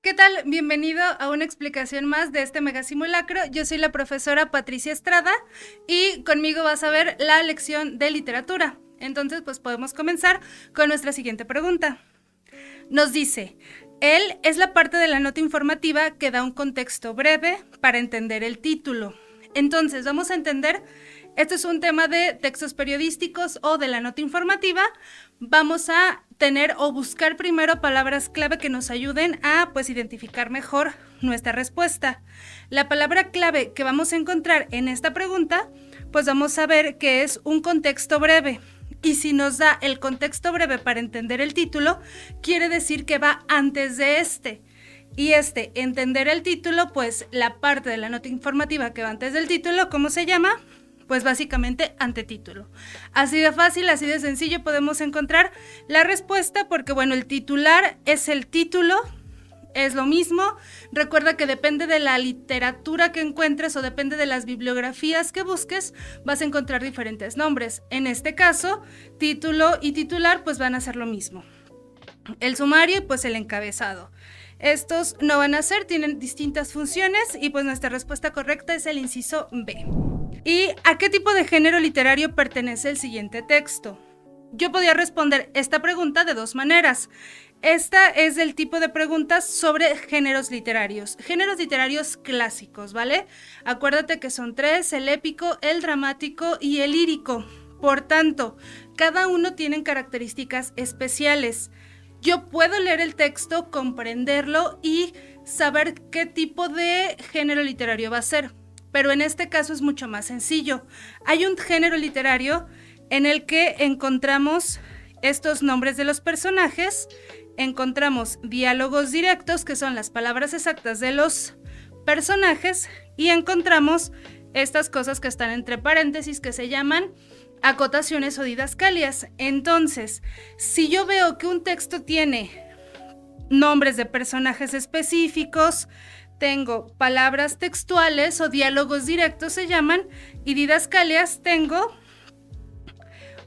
¿Qué tal? Bienvenido a una explicación más de este megasimulacro. Yo soy la profesora Patricia Estrada y conmigo vas a ver la lección de literatura. Entonces, pues podemos comenzar con nuestra siguiente pregunta. Nos dice, él es la parte de la nota informativa que da un contexto breve para entender el título. Entonces, vamos a entender, este es un tema de textos periodísticos o de la nota informativa. Vamos a tener o buscar primero palabras clave que nos ayuden a identificar mejor nuestra respuesta. La palabra clave que vamos a encontrar en esta pregunta, pues vamos a ver que es un contexto breve. Y si nos da el contexto breve para entender el título, quiere decir que va antes de este. Y entender el título, pues la parte de la nota informativa que va antes del título, ¿cómo se llama? Pues básicamente antetítulo. Así de fácil, así de sencillo podemos encontrar la respuesta porque, bueno, el titular es el título, es lo mismo. Recuerda que depende de la literatura que encuentres o depende de las bibliografías que busques, vas a encontrar diferentes nombres. En este caso, título y titular pues van a ser lo mismo. El sumario y pues el encabezado. Estos no van a ser, tienen distintas funciones y pues nuestra respuesta correcta es el inciso B. ¿Y a qué tipo de género literario pertenece el siguiente texto? Yo podía responder esta pregunta de dos maneras. Esta es del tipo de preguntas sobre géneros literarios clásicos, ¿vale? Acuérdate que son tres, el épico, el dramático y el lírico. Por tanto, cada uno tiene características especiales. Yo puedo leer el texto, comprenderlo y saber qué tipo de género literario va a ser, pero en este caso es mucho más sencillo. Hay un género literario en el que encontramos estos nombres de los personajes, encontramos diálogos directos, que son las palabras exactas de los personajes, y encontramos estas cosas que están entre paréntesis que se llaman acotaciones o didascalias. Entonces, si yo veo que un texto tiene nombres de personajes específicos, tengo palabras textuales o diálogos directos se llaman, y didascalias tengo,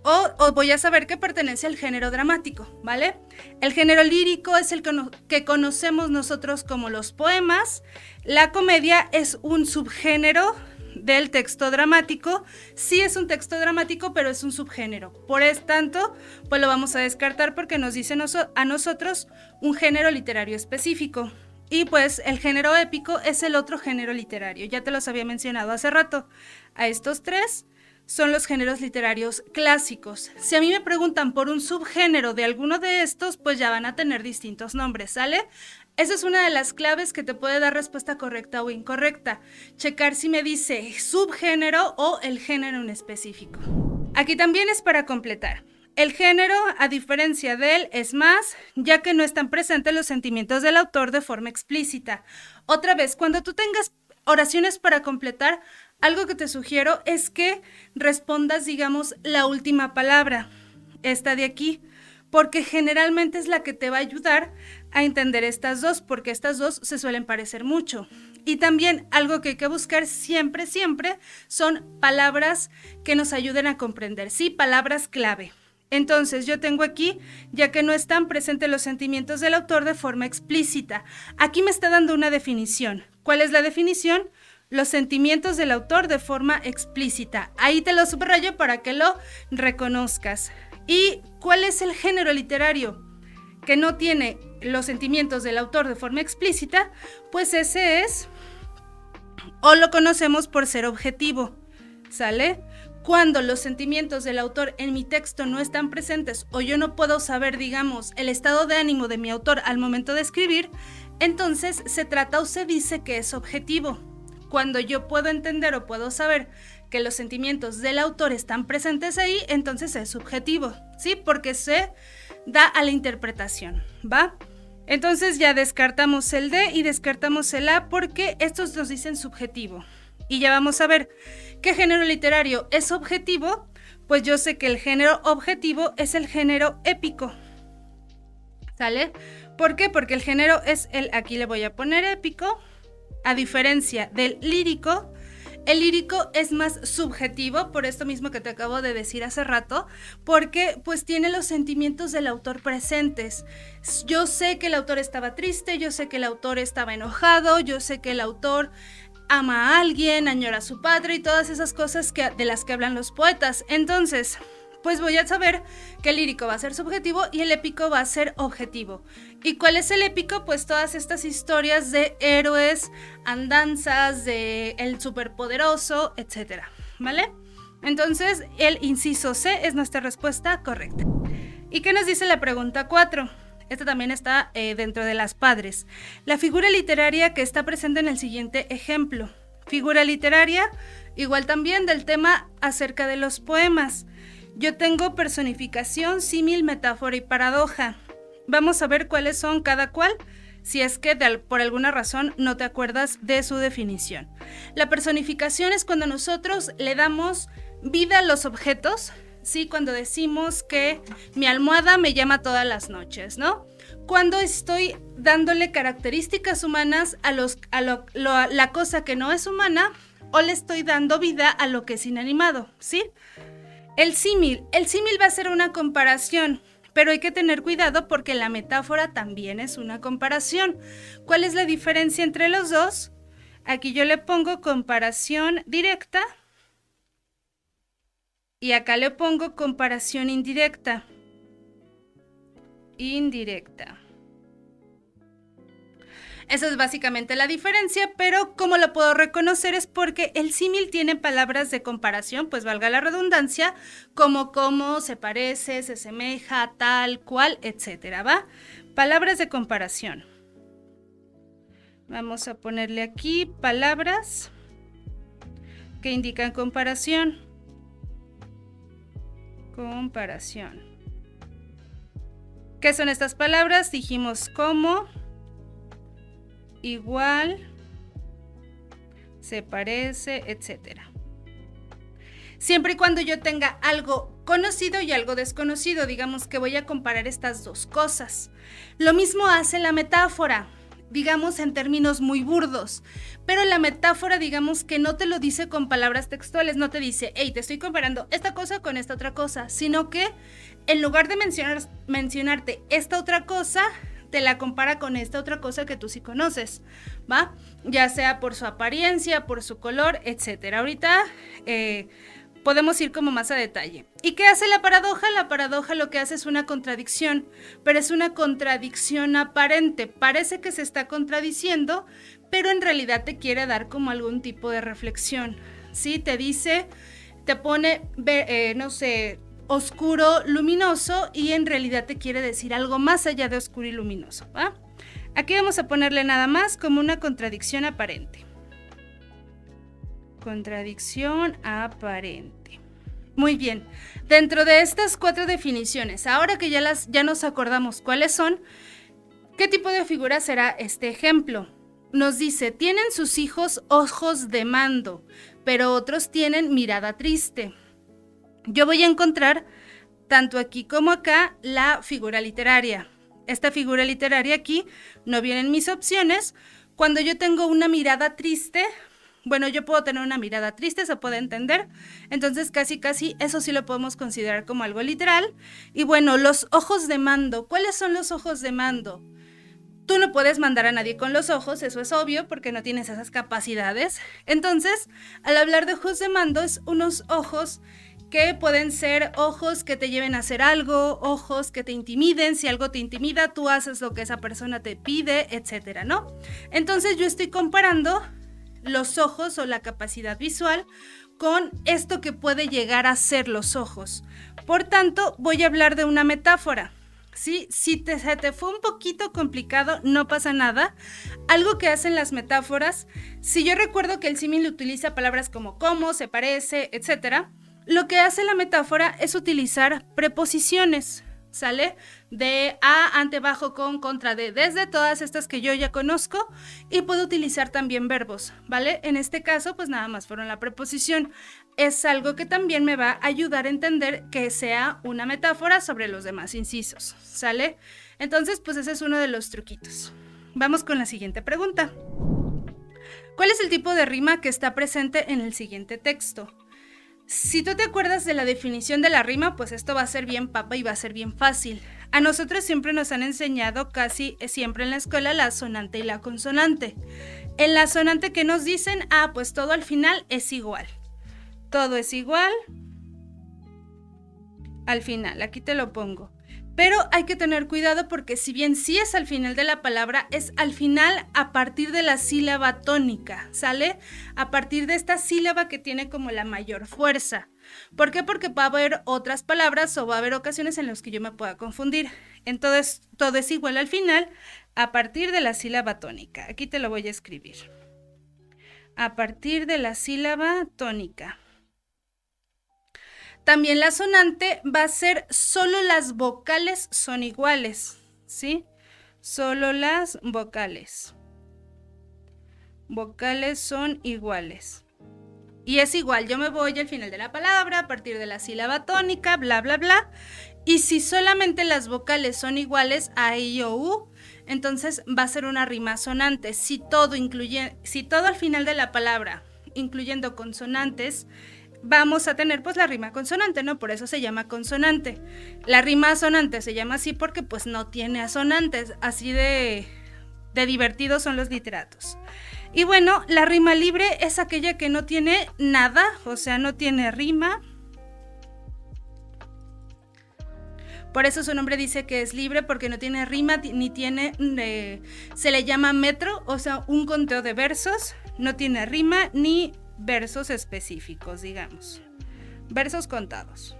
o voy a saber que pertenece al género dramático, ¿vale? El género lírico es el que conocemos nosotros como los poemas. La comedia es un subgénero del texto dramático. Sí es un texto dramático, pero es un subgénero. Por tanto, pues lo vamos a descartar porque nos dice a nosotros un género literario específico. Y pues el género épico es el otro género literario. Ya te los había mencionado hace rato. A estos tres son los géneros literarios clásicos. Si a mí me preguntan por un subgénero de alguno de estos, pues ya van a tener distintos nombres, ¿sale? Esa es una de las claves que te puede dar respuesta correcta o incorrecta. Checar si me dice subgénero o el género en específico. Aquí también es para completar. El género, a diferencia de él, es más, ya que no están presentes los sentimientos del autor de forma explícita. Otra vez, cuando tú tengas oraciones para completar, algo que te sugiero es que respondas, digamos, la última palabra, esta de aquí, porque generalmente es la que te va a ayudar a entender estas dos, porque estas dos se suelen parecer mucho. Y también algo que hay que buscar siempre son palabras que nos ayuden a comprender, ¿sí? Palabras clave. Entonces, yo tengo aquí, ya que no están presentes los sentimientos del autor de forma explícita. Aquí me está dando una definición. ¿Cuál es la definición? Los sentimientos del autor de forma explícita. Ahí te lo subrayo para que lo reconozcas. ¿Y cuál es el género literario que no tiene los sentimientos del autor de forma explícita? Pues ese es, o lo conocemos por ser objetivo, ¿sale? Cuando los sentimientos del autor en mi texto no están presentes o yo no puedo saber, digamos, el estado de ánimo de mi autor al momento de escribir, entonces se trata o se dice que es objetivo. Cuando yo puedo entender o puedo saber que los sentimientos del autor están presentes ahí, entonces es subjetivo, ¿sí? Porque se da a la interpretación, ¿va? Entonces ya descartamos el D y descartamos el A porque estos nos dicen subjetivo. Y ya vamos a ver qué género literario es objetivo. Pues yo sé que el género objetivo es el género épico, ¿sale? ¿Por qué? Porque el género es aquí le voy a poner épico, a diferencia del lírico. El lírico es más subjetivo, por esto mismo que te acabo de decir hace rato, porque pues tiene los sentimientos del autor presentes. Yo sé que el autor estaba triste, yo sé que el autor estaba enojado, yo sé que el autor ama a alguien, añora a su padre y todas esas cosas de las que hablan los poetas. Entonces, pues voy a saber que el lírico va a ser subjetivo y el épico va a ser objetivo. ¿Y cuál es el épico? Pues todas estas historias de héroes, andanzas, de el superpoderoso, etcétera, ¿vale? Entonces, el inciso C es nuestra respuesta correcta. ¿Y qué nos dice la pregunta 4? Esta también está dentro de las padres. La figura literaria que está presente en el siguiente ejemplo. Figura literaria, igual también del tema acerca de los poemas. Yo tengo personificación, símil, metáfora y paradoja. Vamos a ver cuáles son cada cual, si es que por alguna razón no te acuerdas de su definición. La personificación es cuando nosotros le damos vida a los objetos, ¿sí? Cuando decimos que mi almohada me llama todas las noches, ¿no? Cuando estoy dándole características humanas a la cosa que no es humana, o le estoy dando vida a lo que es inanimado, ¿sí? El símil va a ser una comparación, pero hay que tener cuidado porque la metáfora también es una comparación. ¿Cuál es la diferencia entre los dos? Aquí yo le pongo comparación directa y acá le pongo comparación indirecta. Esa es básicamente la diferencia, pero ¿cómo lo puedo reconocer? Es porque el símil tiene palabras de comparación, pues valga la redundancia, como cómo, se parece, se asemeja, tal, cual, etcétera, ¿va? Palabras de comparación. Vamos a ponerle aquí palabras que indican comparación. Comparación. ¿Qué son estas palabras? Dijimos como, igual, se parece, etcétera. Siempre y cuando yo tenga algo conocido y algo desconocido, digamos que voy a comparar estas dos cosas. Lo mismo hace la metáfora, digamos en términos muy burdos, pero la metáfora digamos que no te lo dice con palabras textuales, no te dice, hey, te estoy comparando esta cosa con esta otra cosa, sino que en lugar de mencionarte esta otra cosa, te la compara con esta otra cosa que tú sí conoces, ¿va? Ya sea por su apariencia, por su color, etcétera. Ahorita podemos ir como más a detalle. ¿Y qué hace la paradoja? La paradoja lo que hace es una contradicción, pero es una contradicción aparente. Parece que se está contradiciendo, pero en realidad te quiere dar como algún tipo de reflexión, ¿sí? Te dice, te pone, no sé, oscuro, luminoso, y en realidad te quiere decir algo más allá de oscuro y luminoso, ¿va? Aquí vamos a ponerle nada más como una contradicción aparente. Contradicción aparente. Muy bien. Dentro de estas 4 definiciones, ahora que ya nos acordamos cuáles son, ¿qué tipo de figura será este ejemplo? Nos dice, tienen sus hijos ojos de mando, pero otros tienen mirada triste. Yo voy a encontrar, tanto aquí como acá, la figura literaria. Esta figura literaria aquí no viene en mis opciones. Cuando yo tengo una mirada triste, bueno, yo puedo tener una mirada triste, se puede entender. Entonces, casi eso sí lo podemos considerar como algo literal. Y bueno, los ojos de mando. ¿Cuáles son los ojos de mando? Tú no puedes mandar a nadie con los ojos, eso es obvio, porque no tienes esas capacidades. Entonces, al hablar de ojos de mando, es unos ojos que pueden ser ojos que te lleven a hacer algo, ojos que te intimiden. Si algo te intimida, tú haces lo que esa persona te pide, etcétera, ¿no? Entonces yo estoy comparando los ojos o la capacidad visual con esto que puede llegar a ser los ojos. Por tanto, voy a hablar de una metáfora, ¿sí? Si se te fue un poquito complicado, no pasa nada. Algo que hacen las metáforas, si yo recuerdo que el símil utiliza palabras como cómo, se parece, etcétera, lo que hace la metáfora es utilizar preposiciones, ¿sale? De a, ante, bajo, con, contra, de, desde, todas estas que yo ya conozco, y puedo utilizar también verbos, ¿vale? En este caso, pues nada más fueron la preposición. Es algo que también me va a ayudar a entender que sea una metáfora sobre los demás incisos, ¿sale? Entonces, pues ese es uno de los truquitos. Vamos con la siguiente pregunta. ¿Cuál es el tipo de rima que está presente en el siguiente texto? Si tú te acuerdas de la definición de la rima, pues esto va a ser bien papa y va a ser bien fácil. A nosotros siempre nos han enseñado, casi siempre en la escuela, la sonante y la consonante. En la sonante, ¿qué nos dicen? Pues todo al final es igual. Todo es igual al final, aquí te lo pongo. Pero hay que tener cuidado porque si bien sí es al final de la palabra, es al final a partir de la sílaba tónica, ¿sale? A partir de esta sílaba que tiene como la mayor fuerza. ¿Por qué? Porque va a haber otras palabras o va a haber ocasiones en las que yo me pueda confundir. Entonces, todo es igual al final a partir de la sílaba tónica. Aquí te lo voy a escribir. A partir de la sílaba tónica. También la sonante va a ser solo las vocales son iguales, ¿sí? Solo las vocales. Vocales son iguales. Y es igual, yo me voy al final de la palabra, a partir de la sílaba tónica, bla, bla, bla. Y si solamente las vocales son iguales, a, i, o, u, entonces va a ser una rima sonante. Si todo al final de la palabra, incluyendo consonantes, vamos a tener pues la rima consonante, ¿no? Por eso se llama consonante. La rima asonante se llama así porque pues no tiene asonantes, así de divertidos son los literatos. Y bueno, la rima libre es aquella que no tiene nada, o sea, no tiene rima. Por eso su nombre dice que es libre, porque no tiene rima ni tiene, se le llama metro, o sea, un conteo de versos, no tiene rima ni versos específicos, digamos, versos contados,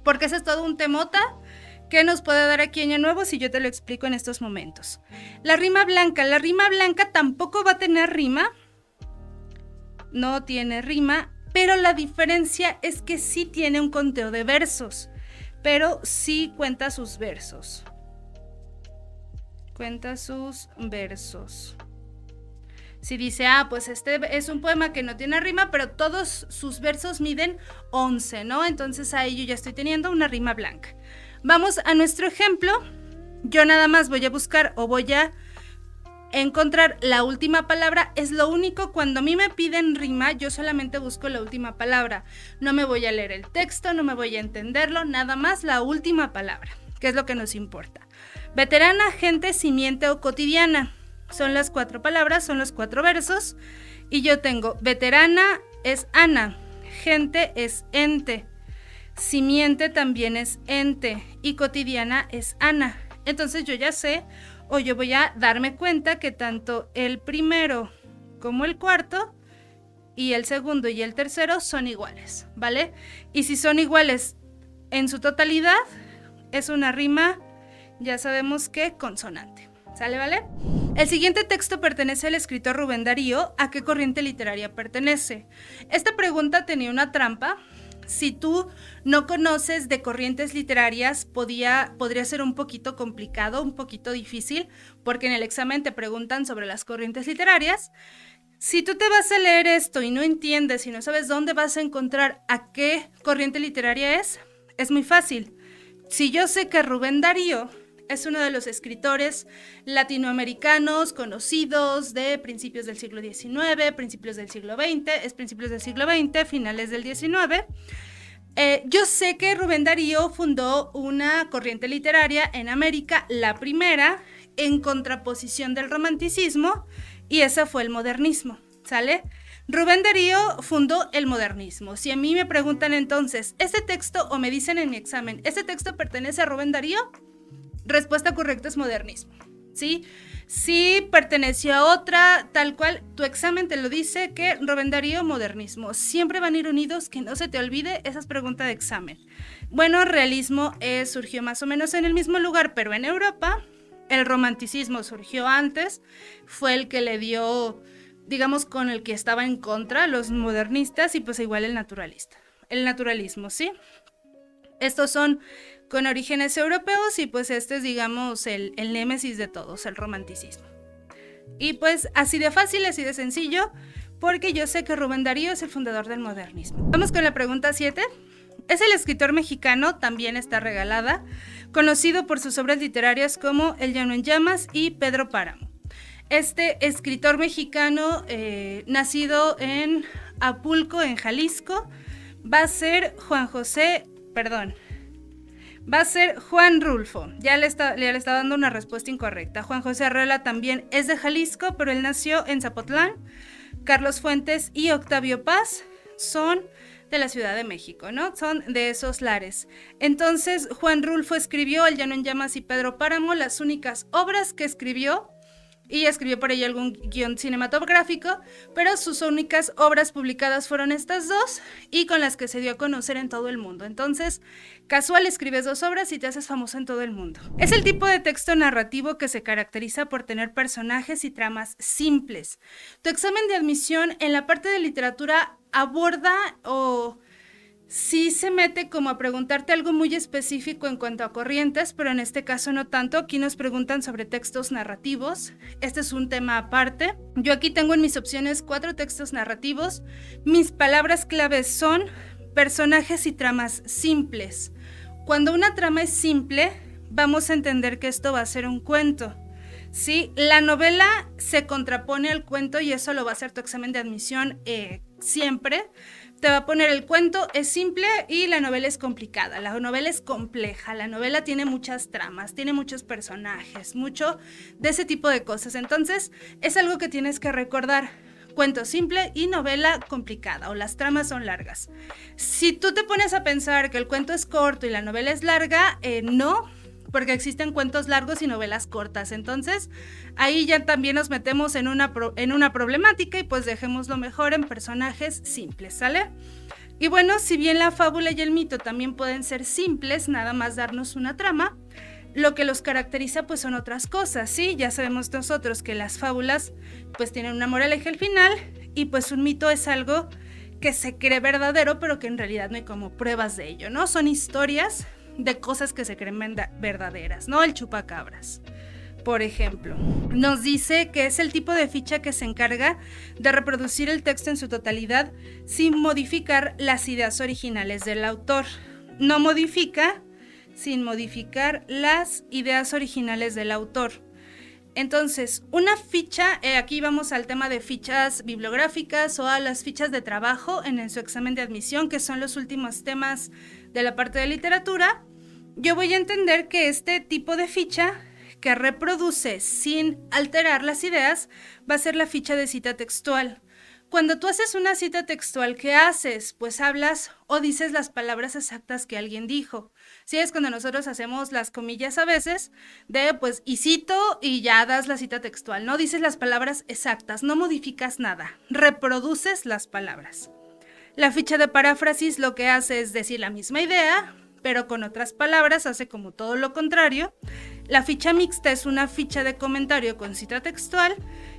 porque ese es todo un temota que nos puede dar aquí Año Nuevo si yo te lo explico en estos momentos. La rima blanca tampoco va a tener rima, no tiene rima, pero la diferencia es que sí tiene un conteo de versos, pero sí cuenta sus versos, Si dice, pues este es un poema que no tiene rima, pero todos sus versos miden 11, ¿no? Entonces ahí yo ya estoy teniendo una rima blanca. Vamos a nuestro ejemplo. Yo nada más voy a buscar o voy a encontrar la última palabra. Es lo único, cuando a mí me piden rima, yo solamente busco la última palabra. No me voy a leer el texto, no me voy a entenderlo, nada más la última palabra, que es lo que nos importa. Veterana, gente, simiente o cotidiana. Son las 4 palabras, son los 4 versos. Y yo tengo veterana es Ana, gente es ente, simiente también es ente y cotidiana es Ana. Entonces yo ya sé, o yo voy a darme cuenta que tanto el primero como el cuarto y el segundo y el tercero son iguales, ¿vale? Y si son iguales en su totalidad, es una rima, ya sabemos que consonante. ¿Sale, vale? El siguiente texto pertenece al escritor Rubén Darío. ¿A qué corriente literaria pertenece? Esta pregunta tenía una trampa. Si tú no conoces de corrientes literarias, podría ser un poquito complicado, un poquito difícil, porque en el examen te preguntan sobre las corrientes literarias. Si tú te vas a leer esto y no entiendes y no sabes dónde vas a encontrar a qué corriente literaria es muy fácil. Si yo sé que Rubén Darío es uno de los escritores latinoamericanos conocidos de principios del siglo XIX, principios del siglo XX, finales del XIX. Yo sé que Rubén Darío fundó una corriente literaria en América, la primera, en contraposición del romanticismo, y ese fue el modernismo, ¿sale? Rubén Darío fundó el modernismo. Si a mí me preguntan entonces, ¿este texto, o me dicen en mi examen, ¿este texto pertenece a Rubén Darío? Respuesta correcta es modernismo, ¿sí? Si perteneció a otra, tal cual, tu examen te lo dice que Rubén Darío, modernismo. Siempre van a ir unidos, que no se te olvide, esa es pregunta de examen. Bueno, realismo surgió más o menos en el mismo lugar, pero en Europa. El romanticismo surgió antes, fue el que le dio, digamos, con el que estaba en contra los modernistas, y pues igual el naturalismo, ¿sí? Estos son con orígenes europeos y pues este es, digamos, el némesis de todos, el romanticismo. Y pues así de fácil, así de sencillo, porque yo sé que Rubén Darío es el fundador del modernismo. Vamos con la pregunta 7. Es el escritor mexicano, también está regalada, conocido por sus obras literarias como El llano en llamas y Pedro Páramo. este escritor mexicano nacido en Apulco, en Jalisco, va a ser Juan Rulfo. Ya le está dando una respuesta incorrecta. Juan José Arreola también es de Jalisco, pero él nació en Zapotlán. Carlos Fuentes y Octavio Paz son de la Ciudad de México, ¿no? Son de esos lares. Entonces, Juan Rulfo escribió El Llano en Llamas y Pedro Páramo, las únicas obras que escribió, y escribió por ello algún guión cinematográfico, pero sus únicas obras publicadas fueron estas dos y con las que se dio a conocer en todo el mundo. Entonces, casual, escribes 2 obras y te haces famoso en todo el mundo. Es el tipo de texto narrativo que se caracteriza por tener personajes y tramas simples. Tu examen de admisión en la parte de literatura aborda o sí se mete como a preguntarte algo muy específico en cuanto a corrientes, pero en este caso no tanto. Aquí nos preguntan sobre textos narrativos. Este es un tema aparte. Yo aquí tengo en mis opciones 4 textos narrativos. Mis palabras claves son personajes y tramas simples. Cuando una trama es simple, vamos a entender que esto va a ser un cuento. Sí, la novela se contrapone al cuento y eso lo va a hacer tu examen de admisión siempre. Te va a poner el cuento es simple y la novela es complicada, la novela es compleja, la novela tiene muchas tramas, tiene muchos personajes, mucho de ese tipo de cosas. Entonces es algo que tienes que recordar, cuento simple y novela complicada o las tramas son largas. Si tú te pones a pensar que el cuento es corto y la novela es larga, no, porque existen cuentos largos y novelas cortas. Entonces, ahí ya también nos metemos en una problemática y pues dejémoslo mejor en personajes simples, ¿sale? Y bueno, si bien la fábula y el mito también pueden ser simples, nada más darnos una trama, lo que los caracteriza pues son otras cosas, ¿sí? Ya sabemos nosotros que las fábulas pues tienen una moraleja al final y pues un mito es algo que se cree verdadero, pero que en realidad no hay como pruebas de ello, ¿no? Son historias de cosas que se creen verdaderas, ¿no? El chupacabras, por ejemplo. Nos dice que es el tipo de ficha que se encarga de reproducir el texto en su totalidad sin modificar las ideas originales del autor. No modifica sin modificar las ideas originales del autor. Entonces, una ficha, aquí vamos al tema de fichas bibliográficas o a las fichas de trabajo en su examen de admisión, que son los últimos temas de la parte de literatura. Yo voy a entender que este tipo de ficha que reproduce sin alterar las ideas va a ser la ficha de cita textual. Cuando tú haces una cita textual, ¿qué haces? Pues hablas o dices las palabras exactas que alguien dijo. Sí, es cuando nosotros hacemos las comillas a veces de pues y cito y ya das la cita textual, ¿no? Dices las palabras exactas, no modificas nada, reproduces las palabras. La ficha de paráfrasis lo que hace es decir la misma idea, pero con otras palabras, hace como todo lo contrario. La ficha mixta es una ficha de comentario con cita textual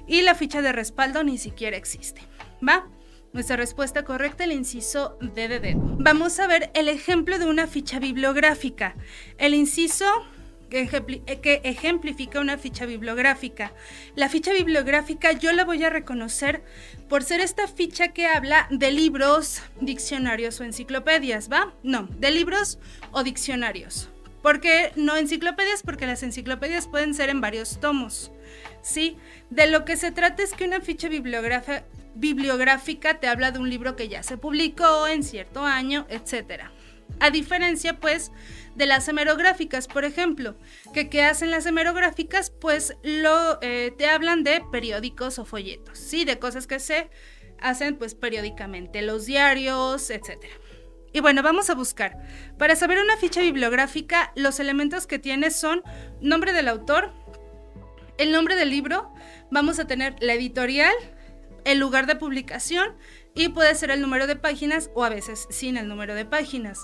y la ficha de respaldo ni siquiera existe, ¿va? Nuestra respuesta correcta, el inciso D de dedo. Vamos a ver el ejemplo de una ficha bibliográfica. El inciso que ejemplifica una ficha bibliográfica. La ficha bibliográfica yo la voy a reconocer por ser esta ficha que habla de libros, diccionarios o enciclopedias, ¿va? No, de libros o diccionarios. ¿Por qué no enciclopedias? Porque las enciclopedias pueden ser en varios tomos, ¿sí? De lo que se trata es que una ficha bibliográfica te habla de un libro que ya se publicó en cierto año, etcétera. A diferencia, pues, de las hemerográficas, por ejemplo, ¿qué hacen las hemerográficas? Pues te hablan de periódicos o folletos, ¿sí? De cosas que se hacen, pues, periódicamente, los diarios, etcétera. Y bueno, vamos a buscar. Para saber una ficha bibliográfica, los elementos que tiene son nombre del autor, el nombre del libro, vamos a tener la editorial, el lugar de publicación y puede ser el número de páginas o a veces sin el número de páginas.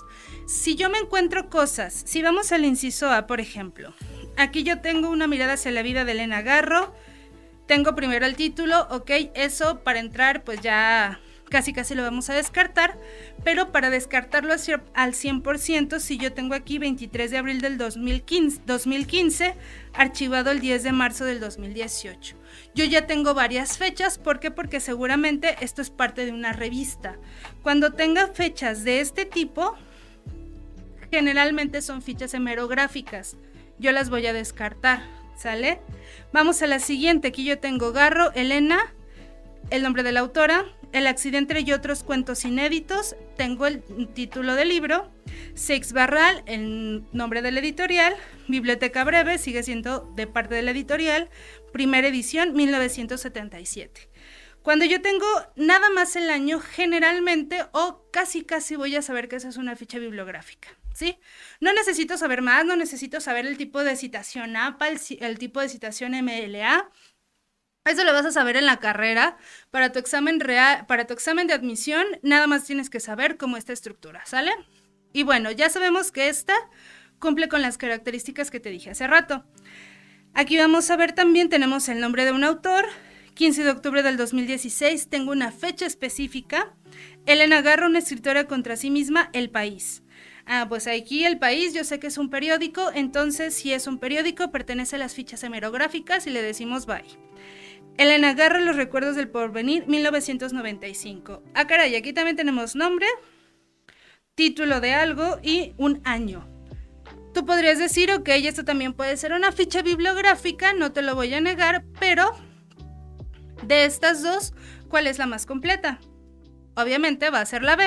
Si yo me encuentro cosas, si vamos al inciso A, por ejemplo, aquí yo tengo una mirada hacia la vida de Elena Garro, tengo primero el título, ok, eso para entrar pues ya casi lo vamos a descartar, pero para descartarlo al 100%, si yo tengo aquí 23 de abril del 2015, archivado el 10 de marzo del 2018. Yo ya tengo varias fechas, ¿por qué? Porque seguramente esto es parte de una revista. Cuando tenga fechas de este tipo, generalmente son fichas hemerográficas, yo las voy a descartar, ¿Sale? Vamos a la siguiente. Aquí yo tengo Garro, Elena, el nombre de la autora, El accidente y otros cuentos inéditos, tengo el título del libro, Seix Barral, el nombre de la editorial, Biblioteca Breve, sigue siendo de parte de la editorial, primera edición, 1977. Cuando yo tengo nada más el año, generalmente o casi voy a saber que esa es una ficha bibliográfica, ¿sí? No necesito saber más, no necesito saber el tipo de citación APA, el tipo de citación MLA. Eso lo vas a saber en la carrera. Para tu examen real, para tu examen de admisión, nada más tienes que saber cómo está estructura, ¿sale? Y bueno, ya sabemos que esta cumple con las características que te dije hace rato. Aquí vamos a ver también, tenemos el nombre de un autor, 15 de octubre del 2016, tengo una fecha específica, Elena Garro, una escritora contra sí misma, El País. Pues aquí El País, yo sé que es un periódico, entonces si es un periódico, pertenece a las fichas hemerográficas y le decimos bye. Elena Garro, Los recuerdos del porvenir, 1995. Caray, aquí también tenemos nombre, título de algo y un año. Tú podrías decir, ok, esto también puede ser una ficha bibliográfica, no te lo voy a negar, pero de estas dos, ¿cuál es la más completa? Obviamente va a ser la B,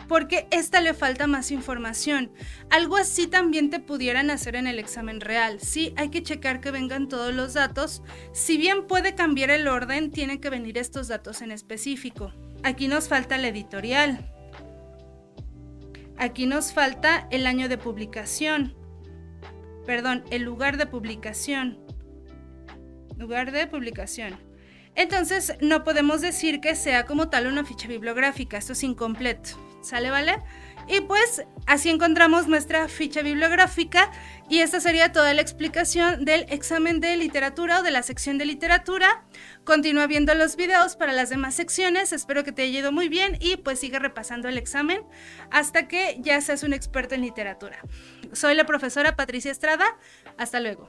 porque esta le falta más información. Algo así también te pudieran hacer en el examen real. Sí, hay que checar que vengan todos los datos. Si bien puede cambiar el orden, tienen que venir estos datos en específico. Aquí nos falta la editorial. Aquí nos falta el año de publicación. Perdón, el lugar de publicación. Lugar de publicación. Entonces, no podemos decir que sea como tal una ficha bibliográfica. Esto es incompleto. ¿Sale, vale? Y pues así encontramos nuestra ficha bibliográfica y esta sería toda la explicación del examen de literatura o de la sección de literatura. Continúa viendo los videos para las demás secciones, espero que te haya ido muy bien y pues sigue repasando el examen hasta que ya seas un experto en literatura. Soy la profesora Patricia Estrada, hasta luego.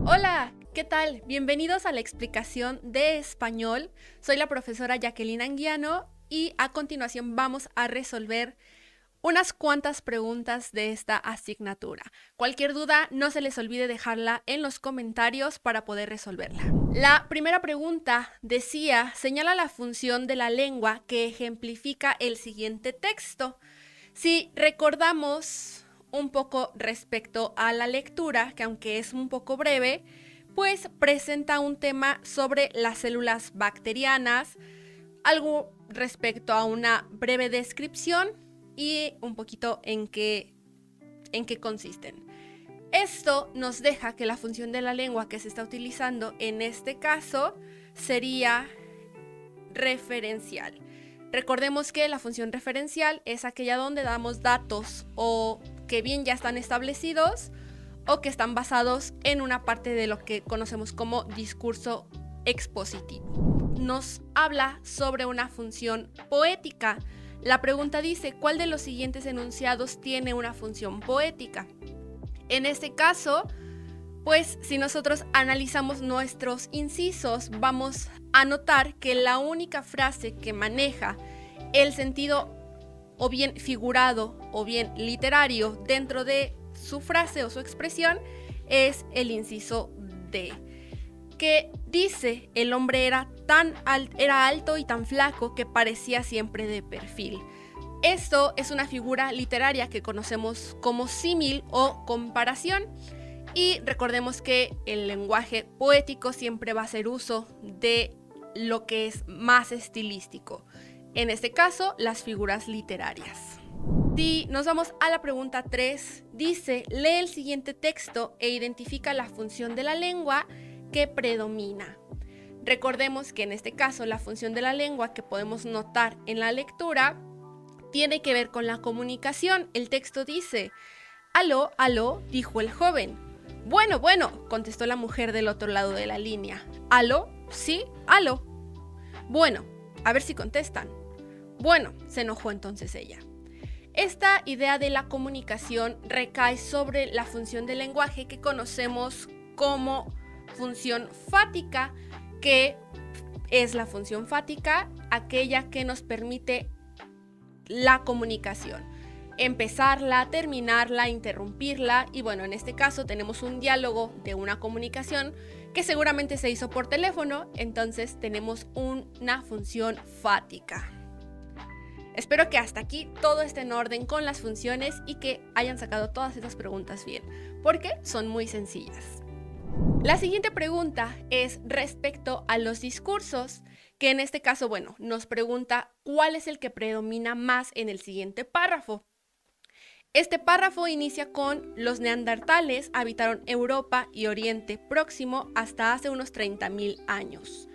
Hola, ¿qué tal? Bienvenidos a la explicación de español. Soy la profesora Jacqueline Anguiano y a continuación vamos a resolver unas cuantas preguntas de esta asignatura. Cualquier duda, no se les olvide dejarla en los comentarios para poder resolverla. La primera pregunta decía, señala la función de la lengua que ejemplifica el siguiente texto. Si recordamos un poco respecto a la lectura, que aunque es un poco breve, pues presenta un tema sobre las células bacterianas, algo respecto a una breve descripción y un poquito en qué consisten. Esto nos deja que la función de la lengua que se está utilizando en este caso sería referencial. Recordemos que la función referencial es aquella donde damos datos o que bien ya están establecidos o que están basados en una parte de lo que conocemos como discurso expositivo. Nos habla sobre una función poética. La pregunta dice, ¿cuál de los siguientes enunciados tiene una función poética? En este caso, pues si nosotros analizamos nuestros incisos, vamos a notar que la única frase que maneja el sentido o bien figurado o bien literario dentro de su frase o su expresión es el inciso D, que dice el hombre era alto y tan flaco que parecía siempre de perfil. Esto es una figura literaria que conocemos como símil o comparación y recordemos que el lenguaje poético siempre va a hacer uso de lo que es más estilístico, en este caso las figuras literarias. Si nos vamos a la pregunta 3, dice, lee el siguiente texto e identifica la función de la lengua que predomina. Recordemos que en este caso la función de la lengua que podemos notar en la lectura tiene que ver con la comunicación. El texto dice, aló, aló, dijo el joven. Bueno, contestó la mujer del otro lado de la línea. Aló, sí, aló. Bueno, a ver si contestan. Bueno, se enojó entonces ella. Esta idea de la comunicación recae sobre la función del lenguaje que conocemos como función fática, que es la función fática, aquella que nos permite la comunicación. empezarla, terminarla, interrumpirla y bueno, en este caso tenemos un diálogo de una comunicación que seguramente se hizo por teléfono, entonces tenemos una función fática. Espero que hasta aquí todo esté en orden con las funciones y que hayan sacado todas estas preguntas bien, porque son muy sencillas. La siguiente pregunta es respecto a los discursos, que en este caso, bueno, nos pregunta cuál es el que predomina más en el siguiente párrafo. Este párrafo inicia con: los neandertales habitaron Europa y Oriente Próximo hasta hace unos 30.000 años.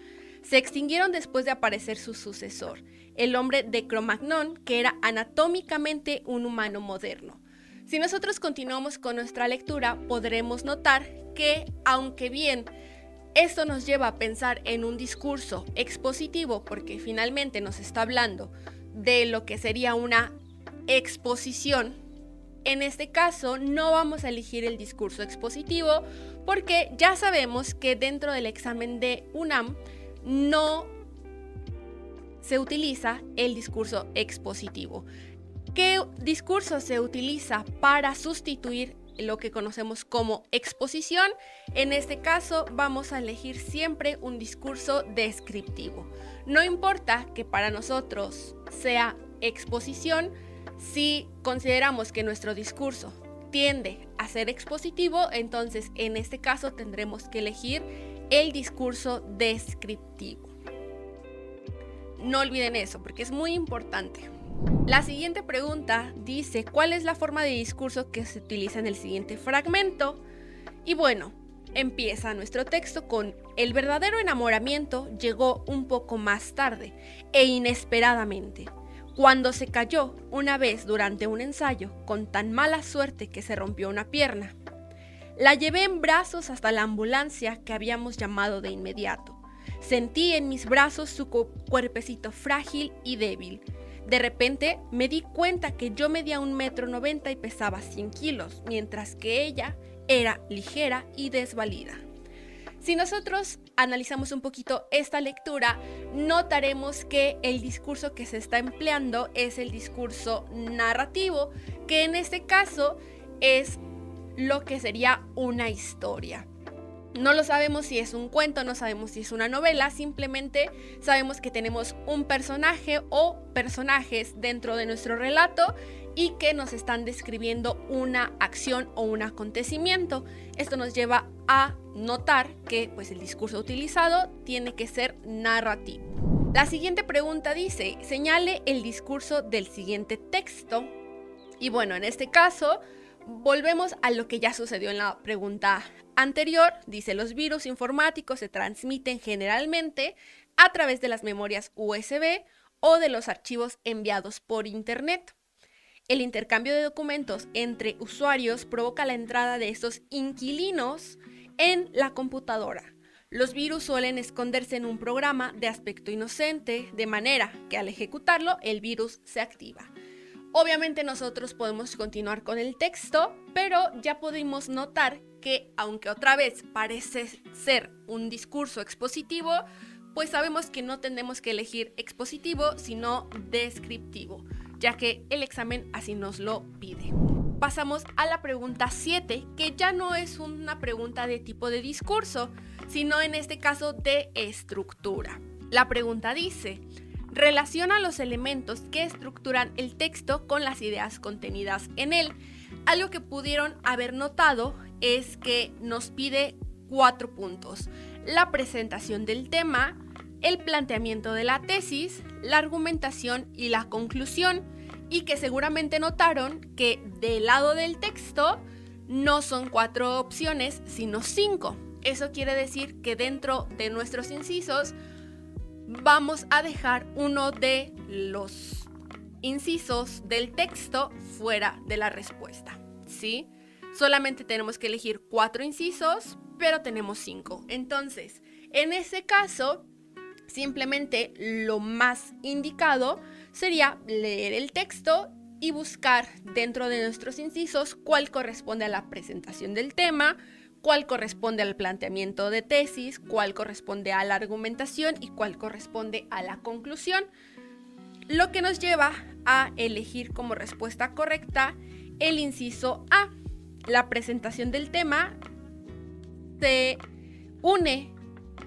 Se extinguieron después de aparecer su sucesor, el hombre de Cro-Magnon, que era anatómicamente un humano moderno. Si nosotros continuamos con nuestra lectura, podremos notar que, aunque bien esto nos lleva a pensar en un discurso expositivo, porque finalmente nos está hablando de lo que sería una exposición, en este caso no vamos a elegir el discurso expositivo porque ya sabemos que dentro del examen de UNAM no se utiliza el discurso expositivo. ¿Qué discurso se utiliza para sustituir lo que conocemos como exposición? En este caso vamos a elegir siempre un discurso descriptivo. No importa que para nosotros sea exposición, si consideramos que nuestro discurso tiende a ser expositivo, entonces en este caso tendremos que elegir el discurso descriptivo. No olviden eso porque es muy importante. La siguiente pregunta dice: ¿cuál es la forma de discurso que se utiliza en el siguiente fragmento? Y bueno, empieza nuestro texto con: el verdadero enamoramiento llegó un poco más tarde e inesperadamente, cuando se cayó una vez durante un ensayo con tan mala suerte que se rompió una pierna. La llevé en brazos hasta la ambulancia que habíamos llamado de inmediato. Sentí en mis brazos su cuerpecito frágil y débil. De repente me di cuenta que yo medía 1,90 m y pesaba 100 kilos, mientras que ella era ligera y desvalida. Si nosotros analizamos un poquito esta lectura, notaremos que el discurso que se está empleando es el discurso narrativo, que en este caso es lo que sería una historia. No lo sabemos si es un cuento, no sabemos si es una novela, simplemente sabemos que tenemos un personaje o personajes dentro de nuestro relato y que nos están describiendo una acción o un acontecimiento. Esto nos lleva a notar que pues, el discurso utilizado tiene que ser narrativo. La siguiente pregunta dice: señale el discurso del siguiente texto. Y bueno, en este caso volvemos a lo que ya sucedió en la pregunta anterior. Dice: los virus informáticos se transmiten generalmente a través de las memorias USB o de los archivos enviados por Internet. El intercambio de documentos entre usuarios provoca la entrada de estos inquilinos en la computadora. Los virus suelen esconderse en un programa de aspecto inocente, de manera que al ejecutarlo el virus se activa. Obviamente nosotros podemos continuar con el texto, pero ya pudimos notar que, aunque otra vez parece ser un discurso expositivo, pues sabemos que no tenemos que elegir expositivo, sino descriptivo, ya que el examen así nos lo pide. Pasamos a la pregunta 7, que ya no es una pregunta de tipo de discurso, sino en este caso de estructura. La pregunta dice: relaciona los elementos que estructuran el texto con las ideas contenidas en él. Algo que pudieron haber notado es que nos pide 4 puntos: la presentación del tema, el planteamiento de la tesis, la argumentación y la conclusión, y que seguramente notaron que del lado del texto no son 4 opciones, sino 5. Eso quiere decir que dentro de nuestros incisos vamos a dejar uno de los incisos del texto fuera de la respuesta, ¿sí? Solamente tenemos que elegir 4 incisos, pero tenemos 5. Entonces, en ese caso, simplemente lo más indicado sería leer el texto y buscar dentro de nuestros incisos cuál corresponde a la presentación del tema, cuál corresponde al planteamiento de tesis, cuál corresponde a la argumentación y cuál corresponde a la conclusión. lo que nos lleva a elegir como respuesta correcta el inciso A. La presentación del tema se une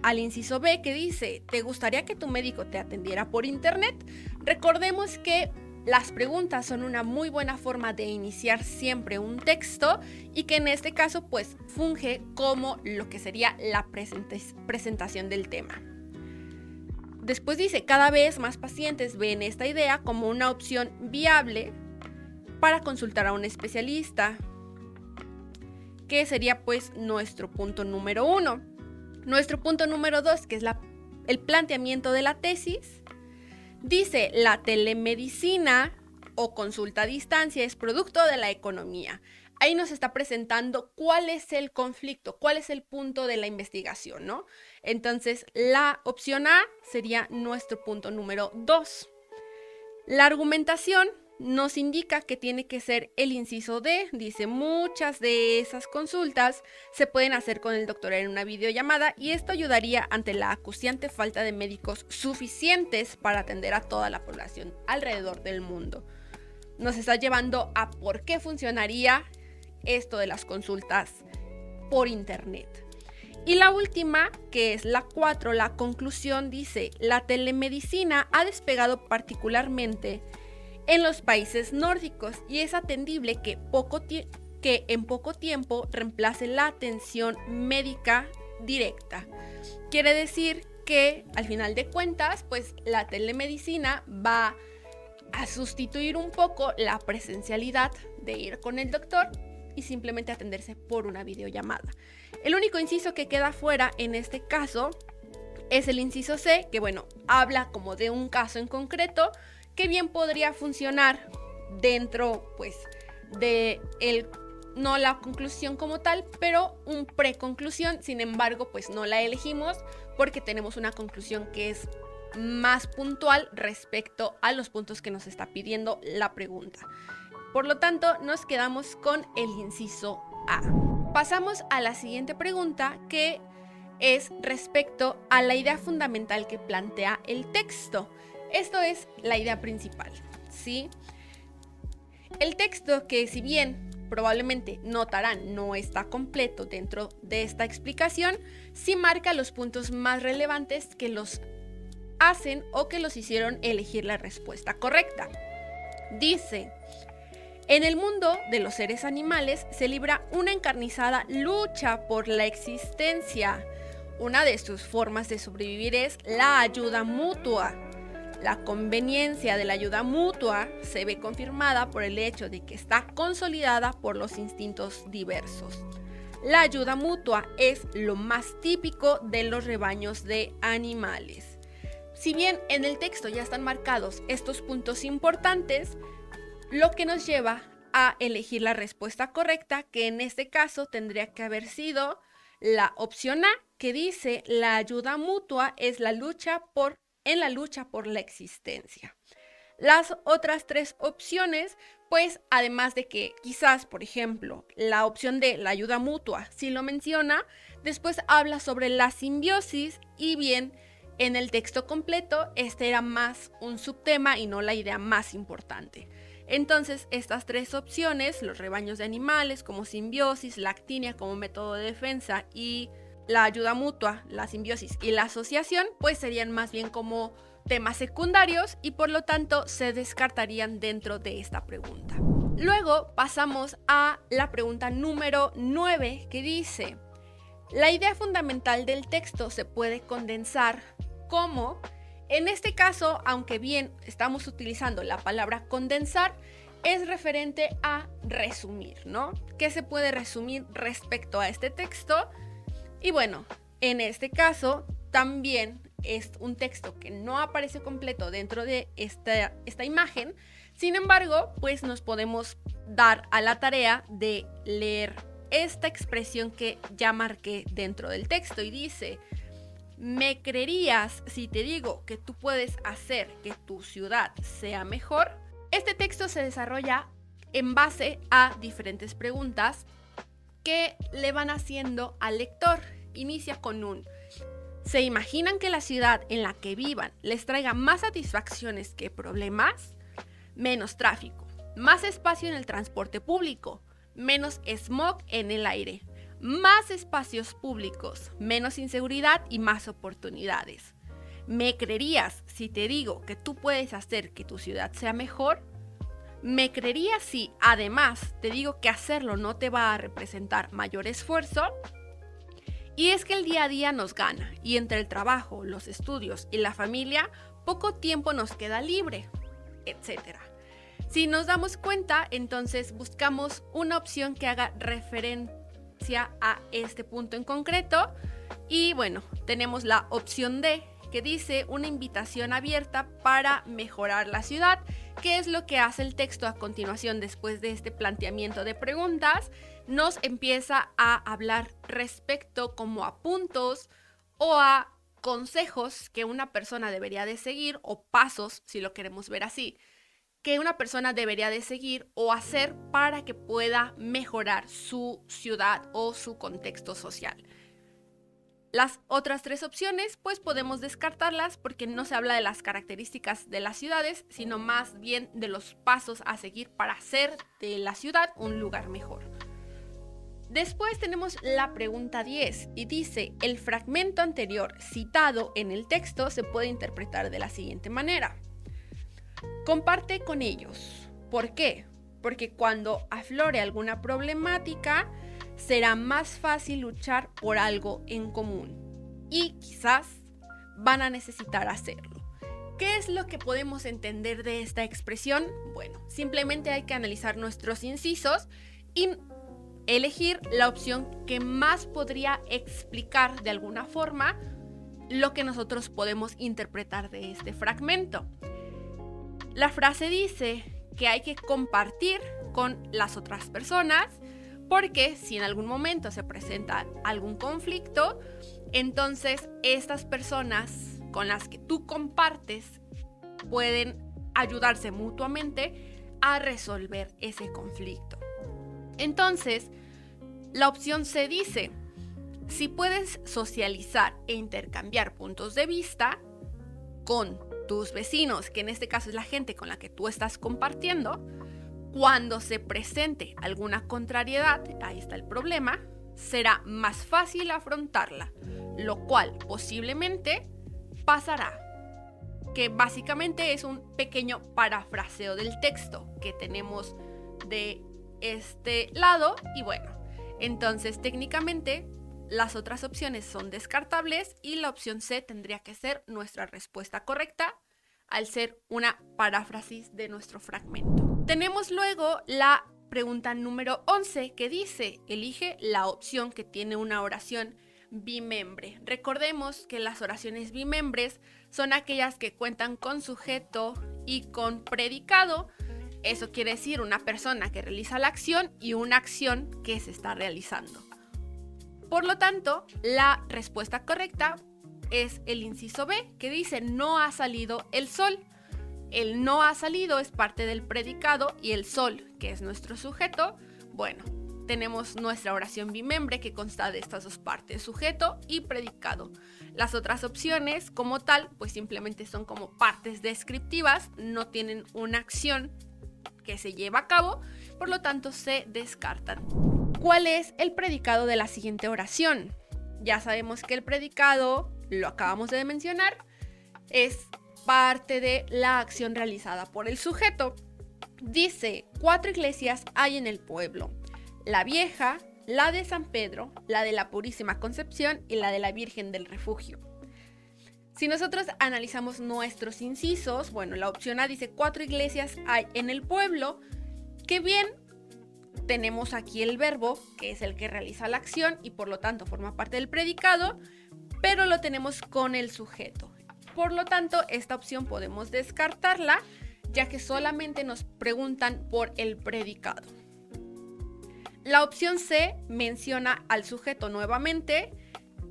al inciso B, que dice: ¿te gustaría que tu médico te atendiera por internet? Recordemos que las preguntas son una muy buena forma de iniciar siempre un texto y que en este caso pues funge como lo que sería la presentación del tema. Después dice: cada vez más pacientes ven esta idea como una opción viable para consultar a un especialista, que sería pues nuestro punto número 1. Nuestro punto número 2, que es el planteamiento de la tesis, dice: la telemedicina o consulta a distancia es producto de la economía. Ahí nos está presentando cuál es el conflicto, cuál es el punto de la investigación, ¿no? Entonces, la opción A sería nuestro punto número 2. La argumentación nos indica que tiene que ser el inciso D. Dice: muchas de esas consultas se pueden hacer con el doctor en una videollamada y esto ayudaría ante la acuciante falta de médicos suficientes para atender a toda la población alrededor del mundo. Nos está llevando a por qué funcionaría esto de las consultas por internet. Y la última, que es la 4, la conclusión, dice: la telemedicina ha despegado particularmente en los países nórdicos y es atendible que en poco tiempo reemplace la atención médica directa. Quiere decir que al final de cuentas, pues la telemedicina va a sustituir un poco la presencialidad de ir con el doctor y simplemente atenderse por una videollamada. El único inciso que queda fuera en este caso es el inciso C, que bueno, habla como de un caso en concreto que bien podría funcionar dentro pues de no la conclusión como tal, pero un preconclusión. Sin embargo, pues no la elegimos porque tenemos una conclusión que es más puntual respecto a los puntos que nos está pidiendo la pregunta. Por lo tanto, nos quedamos con el inciso A. Pasamos a la siguiente pregunta, que es respecto a la idea fundamental que plantea el texto. Esto es la idea principal, ¿sí? El texto, que si bien probablemente notarán no está completo dentro de esta explicación, sí marca los puntos más relevantes que los hacen o que los hicieron elegir la respuesta correcta. Dice: en el mundo de los seres animales se libra una encarnizada lucha por la existencia. Una de sus formas de sobrevivir es la ayuda mutua. La conveniencia de la ayuda mutua se ve confirmada por el hecho de que está consolidada por los instintos diversos. La ayuda mutua es lo más típico de los rebaños de animales. Si bien en el texto ya están marcados estos puntos importantes, lo que nos lleva a elegir la respuesta correcta, que en este caso tendría que haber sido la opción A, que dice: la ayuda mutua es la lucha por la existencia. Las otras 3 opciones, pues además de que quizás, por ejemplo, la opción de la ayuda mutua sí lo menciona, después habla sobre la simbiosis y bien en el texto completo este era más un subtema y no la idea más importante. Entonces estas 3 opciones, los rebaños de animales como simbiosis, la actinia como método de defensa y la ayuda mutua, la simbiosis y la asociación, pues serían más bien como temas secundarios y por lo tanto se descartarían dentro de esta pregunta. Luego pasamos a la pregunta número 9, que dice: la idea fundamental del texto se puede condensar como, en este caso, aunque bien estamos utilizando la palabra condensar, es referente a resumir, ¿no? ¿Qué se puede resumir respecto a este texto? Y bueno, en este caso también es un texto que no aparece completo dentro de esta imagen. Sin embargo, pues nos podemos dar a la tarea de leer esta expresión que ya marqué dentro del texto y dice: ¿me creerías si te digo que tú puedes hacer que tu ciudad sea mejor? Este texto se desarrolla en base a diferentes preguntas que le van haciendo al lector. Inicia con un: ¿Se imaginan que la ciudad en la que vivan les traiga más satisfacciones que problemas? Menos tráfico, más espacio en el transporte público, menos smog en el aire, más espacios públicos, menos inseguridad y más oportunidades. ¿Me creerías si te digo que tú puedes hacer que tu ciudad sea mejor? ¿Me creerías si además te digo que hacerlo no te va a representar mayor esfuerzo? Y es que el día a día nos gana, y entre el trabajo, los estudios y la familia, poco tiempo nos queda libre, etc. Si nos damos cuenta, entonces buscamos una opción que haga referencia a este punto en concreto, y bueno, tenemos la opción D, que dice una invitación abierta para mejorar la ciudad. ¿Qué es lo que hace el texto a continuación después de este planteamiento de preguntas? Nos empieza a hablar respecto como a puntos o a consejos que una persona debería de seguir, o pasos, si lo queremos ver así, que una persona debería de seguir o hacer para que pueda mejorar su ciudad o su contexto social. Las otras tres opciones, pues podemos descartarlas porque no se habla de las características de las ciudades, sino más bien de los pasos a seguir para hacer de la ciudad un lugar mejor. Después tenemos la pregunta 10 y dice, el fragmento anterior citado en el texto se puede interpretar de la siguiente manera. Comparte con ellos. ¿Por qué? Porque cuando aflore alguna problemática, será más fácil luchar por algo en común y quizás van a necesitar hacerlo. ¿Qué es lo que podemos entender de esta expresión? Bueno, simplemente hay que analizar nuestros incisos y elegir la opción que más podría explicar de alguna forma lo que nosotros podemos interpretar de este fragmento. La frase dice que hay que compartir con las otras personas, porque si en algún momento se presenta algún conflicto, entonces estas personas con las que tú compartes pueden ayudarse mutuamente a resolver ese conflicto. Entonces, la opción C dice, si puedes socializar e intercambiar puntos de vista con tus vecinos, que en este caso es la gente con la que tú estás compartiendo, cuando se presente alguna contrariedad, ahí está el problema, será más fácil afrontarla, lo cual posiblemente pasará, que básicamente es un pequeño parafraseo del texto que tenemos de este lado. Y bueno, entonces técnicamente las otras opciones son descartables y la opción C tendría que ser nuestra respuesta correcta al ser una paráfrasis de nuestro fragmento. Tenemos luego la pregunta número 11 que dice, elige la opción que tiene una oración bimembre. Recordemos que las oraciones bimembres son aquellas que cuentan con sujeto y con predicado. Eso quiere decir una persona que realiza la acción y una acción que se está realizando. Por lo tanto, la respuesta correcta es el inciso B, que dice no ha salido el sol. El no ha salido es parte del predicado y el sol, que es nuestro sujeto, bueno, tenemos nuestra oración bimembre que consta de estas dos partes, sujeto y predicado. Las otras opciones como tal, pues simplemente son como partes descriptivas, no tienen una acción que se lleva a cabo, por lo tanto se descartan. ¿Cuál es el predicado de la siguiente oración? Ya sabemos que el predicado, lo acabamos de mencionar, es parte de la acción realizada por el sujeto. Dice, 4 iglesias hay en el pueblo, la vieja, la de San Pedro, la de la Purísima Concepción y la de la Virgen del Refugio. Si nosotros analizamos nuestros incisos, bueno, la opción A dice 4 iglesias hay en el pueblo, que bien, tenemos aquí el verbo, que es el que realiza la acción y por lo tanto forma parte del predicado, pero lo tenemos con el sujeto. Por lo tanto, esta opción podemos descartarla, ya que solamente nos preguntan por el predicado. La opción C menciona al sujeto nuevamente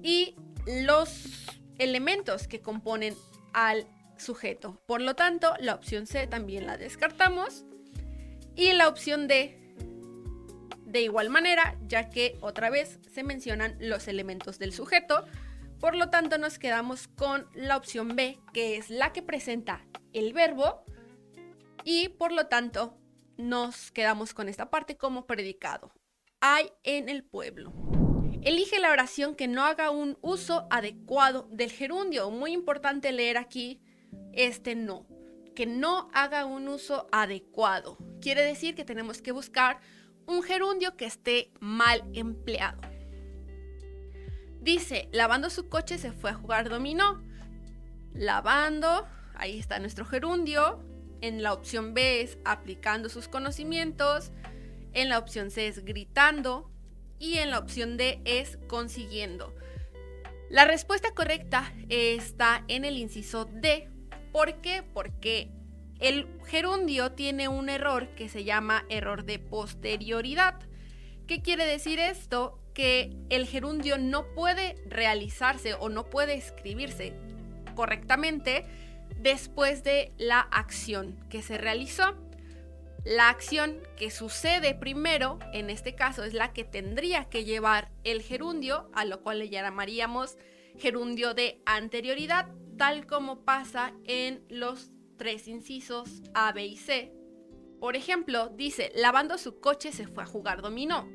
y los elementos que componen al sujeto. Por lo tanto, la opción C también la descartamos. Y la opción D, de igual manera, ya que otra vez se mencionan los elementos del sujeto, Por lo tanto, nos quedamos con la opción B, que es la que presenta el verbo, y por lo tanto nos quedamos con esta parte como predicado. Hay en el pueblo. Elige la oración que no haga un uso adecuado del gerundio. Muy importante leer aquí no. Que no haga un uso adecuado. Quiere decir que tenemos que buscar un gerundio que esté mal empleado. Dice, lavando su coche se fue a jugar dominó. Lavando, ahí está nuestro gerundio. En la opción B es aplicando sus conocimientos. En la opción C es gritando. Y en la opción D es consiguiendo. La respuesta correcta está en el inciso D. ¿Por qué? Porque el gerundio tiene un error que se llama error de posterioridad. ¿Qué quiere decir esto? Que el gerundio no puede realizarse o no puede escribirse correctamente después de la acción que se realizó. La acción que sucede primero, en este caso, es la que tendría que llevar el gerundio, a lo cual le llamaríamos gerundio de anterioridad, tal como pasa en los 3 incisos A, B y C. Por ejemplo, dice, lavando su coche se fue a jugar dominó.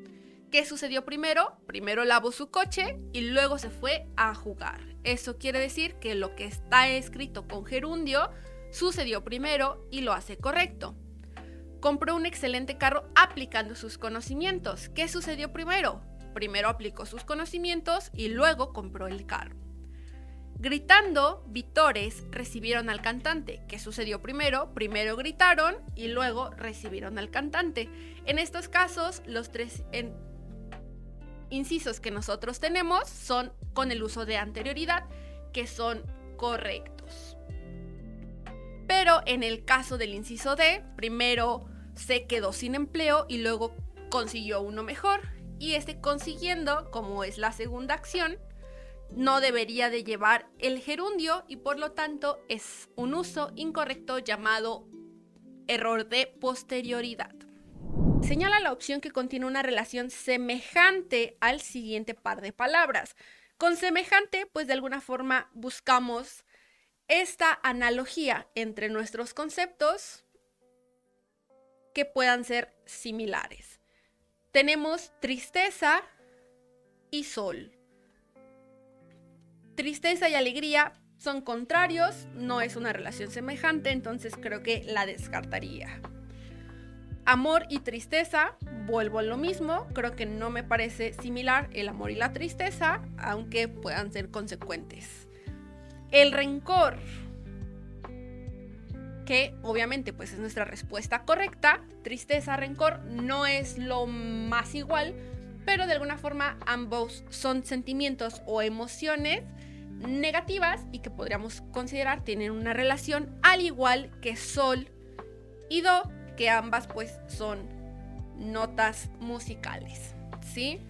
¿Qué sucedió primero? Primero lavó su coche y luego se fue a jugar. Eso quiere decir que lo que está escrito con gerundio sucedió primero y lo hace correcto. Compró un excelente carro aplicando sus conocimientos. ¿Qué sucedió primero? Primero aplicó sus conocimientos y luego compró el carro. Gritando, vítores recibieron al cantante. ¿Qué sucedió primero? Primero gritaron y luego recibieron al cantante. En estos casos, los 3 incisos que nosotros tenemos son con el uso de anterioridad, que son correctos. Pero en el caso del inciso D, primero se quedó sin empleo y luego consiguió uno mejor. Y consiguiendo, como es la segunda acción, no debería de llevar el gerundio y por lo tanto es un uso incorrecto llamado error de posterioridad. Señala la opción que contiene una relación semejante al siguiente par de palabras. Con semejante, pues de alguna forma buscamos esta analogía entre nuestros conceptos que puedan ser similares. Tenemos tristeza y sol. Tristeza y alegría son contrarios, no es una relación semejante, entonces creo que la descartaría. Amor y tristeza, vuelvo a lo mismo, creo que no me parece similar el amor y la tristeza, aunque puedan ser consecuentes. El rencor, que obviamente pues es nuestra respuesta correcta. Tristeza, rencor no es lo más igual, pero de alguna forma ambos son sentimientos o emociones negativas y que podríamos considerar tienen una relación, al igual que sol y do, que ambas pues son notas musicales, ¿sí?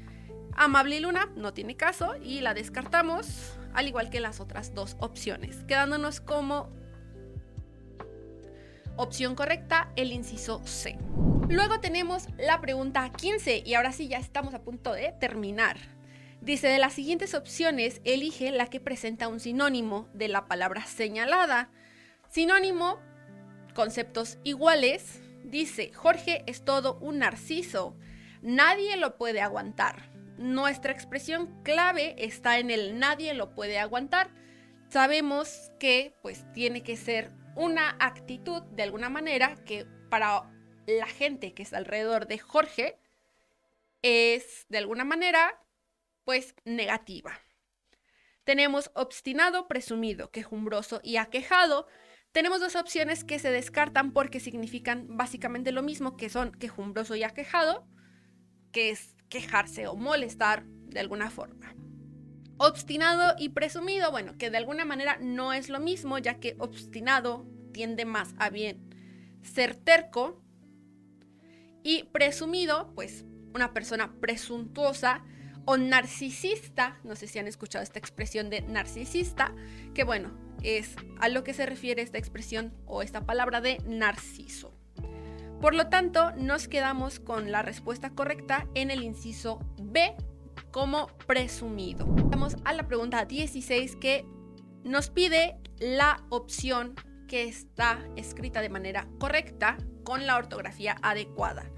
Amable y luna no tiene caso y la descartamos, al igual que las otras dos opciones, quedándonos como opción correcta el inciso C. Luego tenemos la pregunta 15 y ahora sí ya estamos a punto de terminar. Dice, de las siguientes opciones, elige la que presenta un sinónimo de la palabra señalada. Sinónimo, conceptos iguales. Dice, Jorge es todo un narciso. Nadie lo puede aguantar. Nuestra expresión clave está en el nadie lo puede aguantar. Sabemos que pues tiene que ser una actitud de alguna manera que para la gente que está alrededor de Jorge es de alguna manera pues negativa. Tenemos obstinado, presumido, quejumbroso y aquejado. Tenemos dos opciones que se descartan porque significan básicamente lo mismo, que son quejumbroso y aquejado, que es quejarse o molestar de alguna forma. Obstinado y presumido, bueno, que de alguna manera no es lo mismo, ya que obstinado tiende más a bien ser terco y presumido, pues una persona presuntuosa o narcisista, no sé si han escuchado esta expresión de narcisista, que bueno, es a lo que se refiere esta expresión o esta palabra de narciso. Por lo tanto, nos quedamos con la respuesta correcta en el inciso B, como presumido. Vamos a la pregunta 16 que nos pide la opción que está escrita de manera correcta con la ortografía adecuada.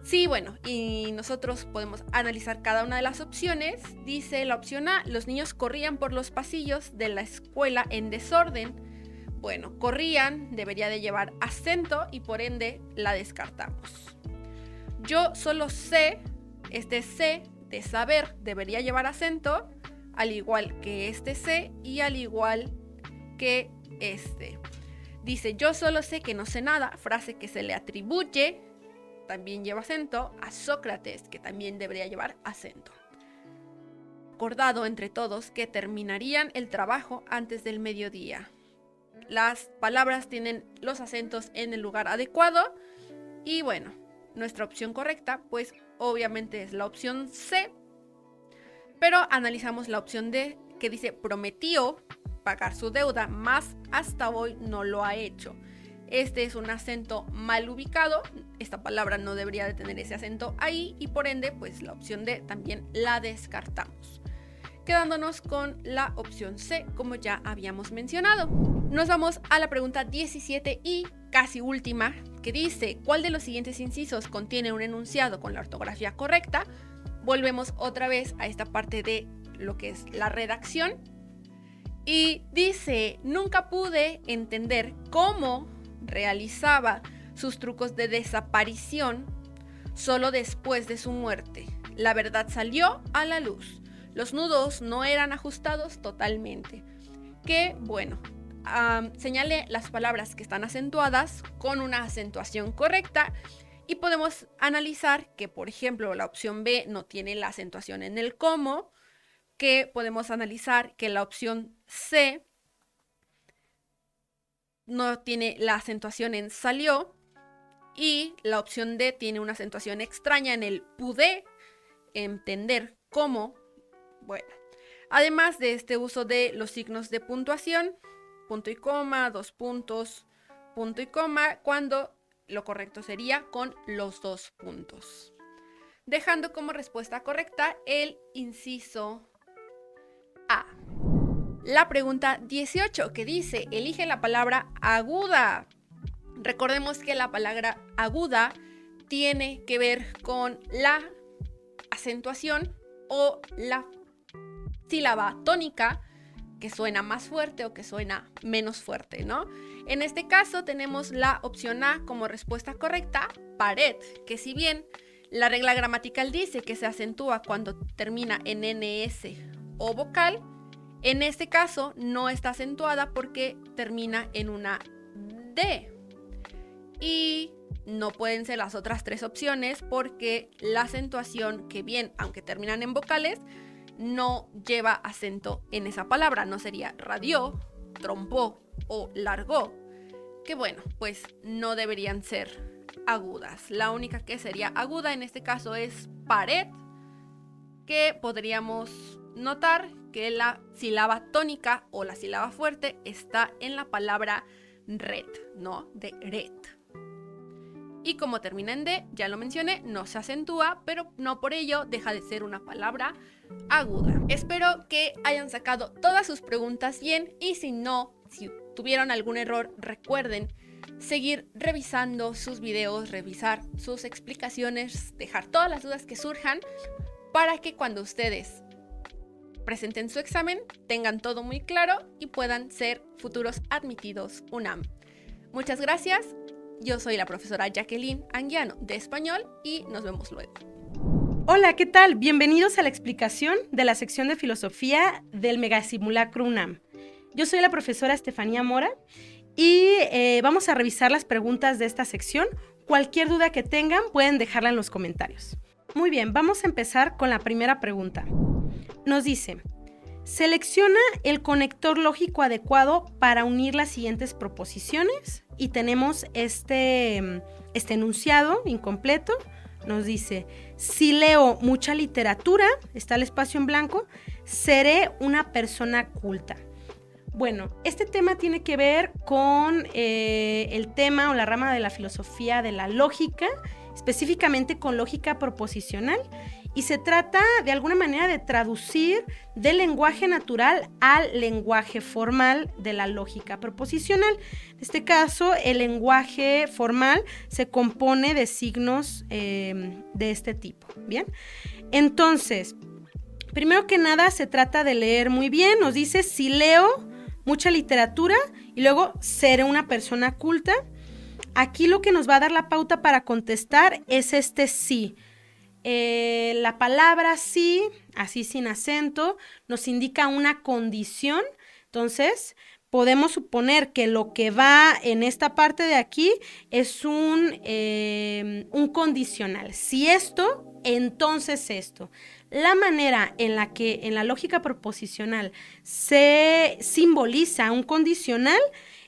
Sí, bueno, y nosotros podemos analizar cada una de las opciones. Dice la opción A, los niños corrían por los pasillos de la escuela en desorden. Bueno, corrían debería de llevar acento y por ende la descartamos. Yo solo sé, este sé de saber debería llevar acento, al igual que este sé y al igual que este. Dice, yo solo sé que no sé nada, frase que se le atribuye, también lleva acento, a Sócrates, que también debería llevar acento. Acordado entre todos que terminarían el trabajo antes del mediodía. Las palabras tienen los acentos en el lugar adecuado y bueno, nuestra opción correcta pues obviamente es la opción C, pero analizamos la opción D que dice prometió pagar su deuda, más hasta hoy no lo ha hecho. Este es un acento mal ubicado, esta palabra no debería de tener ese acento ahí y por ende pues la opción D también la descartamos. Quedándonos con la opción C, como ya habíamos mencionado. Nos vamos a la pregunta 17 y casi última, que dice, ¿cuál de los siguientes incisos contiene un enunciado con la ortografía correcta? Volvemos otra vez a esta parte de lo que es la redacción. Y dice, nunca pude entender cómo realizaba sus trucos de desaparición solo después de su muerte. La verdad salió a la luz. Los nudos no eran ajustados totalmente. Que bueno, señale las palabras que están acentuadas con una acentuación correcta y podemos analizar que, por ejemplo, la opción B no tiene la acentuación en el cómo, que podemos analizar que la opción C no tiene la acentuación en salió y la opción D tiene una acentuación extraña en el pude entender cómo. Bueno, además de este uso de los signos de puntuación, punto y coma, dos puntos, punto y coma, cuando lo correcto sería con los dos puntos. Dejando como respuesta correcta el inciso A. La pregunta 18 que dice, elige la palabra aguda. Recordemos que la palabra aguda tiene que ver con la acentuación o la sílaba tónica que suena más fuerte o que suena menos fuerte, ¿no? En este caso tenemos la opción A como respuesta correcta, pared, que si bien la regla gramatical dice que se acentúa cuando termina en NS o vocal, en este caso no está acentuada porque termina en una D. Y no pueden ser las otras tres opciones porque la acentuación, que bien, aunque terminan en vocales, no lleva acento en esa palabra. No sería radió, trompó o largó, que bueno, pues no deberían ser agudas. La única que sería aguda en este caso es pared, que podríamos notar que la sílaba tónica o la sílaba fuerte está en la palabra red, no de red. Y como termina en D, ya lo mencioné, no se acentúa, pero no por ello deja de ser una palabra aguda. Espero que hayan sacado todas sus preguntas bien y si no, si tuvieron algún error, recuerden seguir revisando sus videos, revisar sus explicaciones, dejar todas las dudas que surjan para que cuando ustedes presenten su examen tengan todo muy claro y puedan ser futuros admitidos UNAM. Muchas gracias. Yo soy la profesora Jacqueline Anguiano de Español y nos vemos luego. Hola, ¿qué tal? Bienvenidos a la explicación de la sección de Filosofía del Megasimulacro UNAM. Yo soy la profesora Estefanía Mora y vamos a revisar las preguntas de esta sección. Cualquier duda que tengan pueden dejarla en los comentarios. Muy bien, vamos a empezar con la primera pregunta. Nos dice, selecciona el conector lógico adecuado para unir las siguientes proposiciones y tenemos este enunciado incompleto. Nos dice, si leo mucha literatura, está el espacio en blanco, seré una persona culta. Bueno, este tema tiene que ver con el tema o la rama de la filosofía de la lógica, específicamente con lógica proposicional, y se trata de alguna manera de traducir del lenguaje natural al lenguaje formal de la lógica proposicional. En este caso, el lenguaje formal se compone de signos de este tipo, ¿bien? Entonces, primero que nada se trata de leer muy bien. Nos dice, si leo mucha literatura y luego seré una persona culta. Aquí lo que nos va a dar la pauta para contestar es este sí. La palabra sí, así sin acento, nos indica una condición. Entonces, podemos suponer que lo que va en esta parte de aquí es un condicional. Si esto, entonces esto. La manera en la que en la lógica proposicional se simboliza un condicional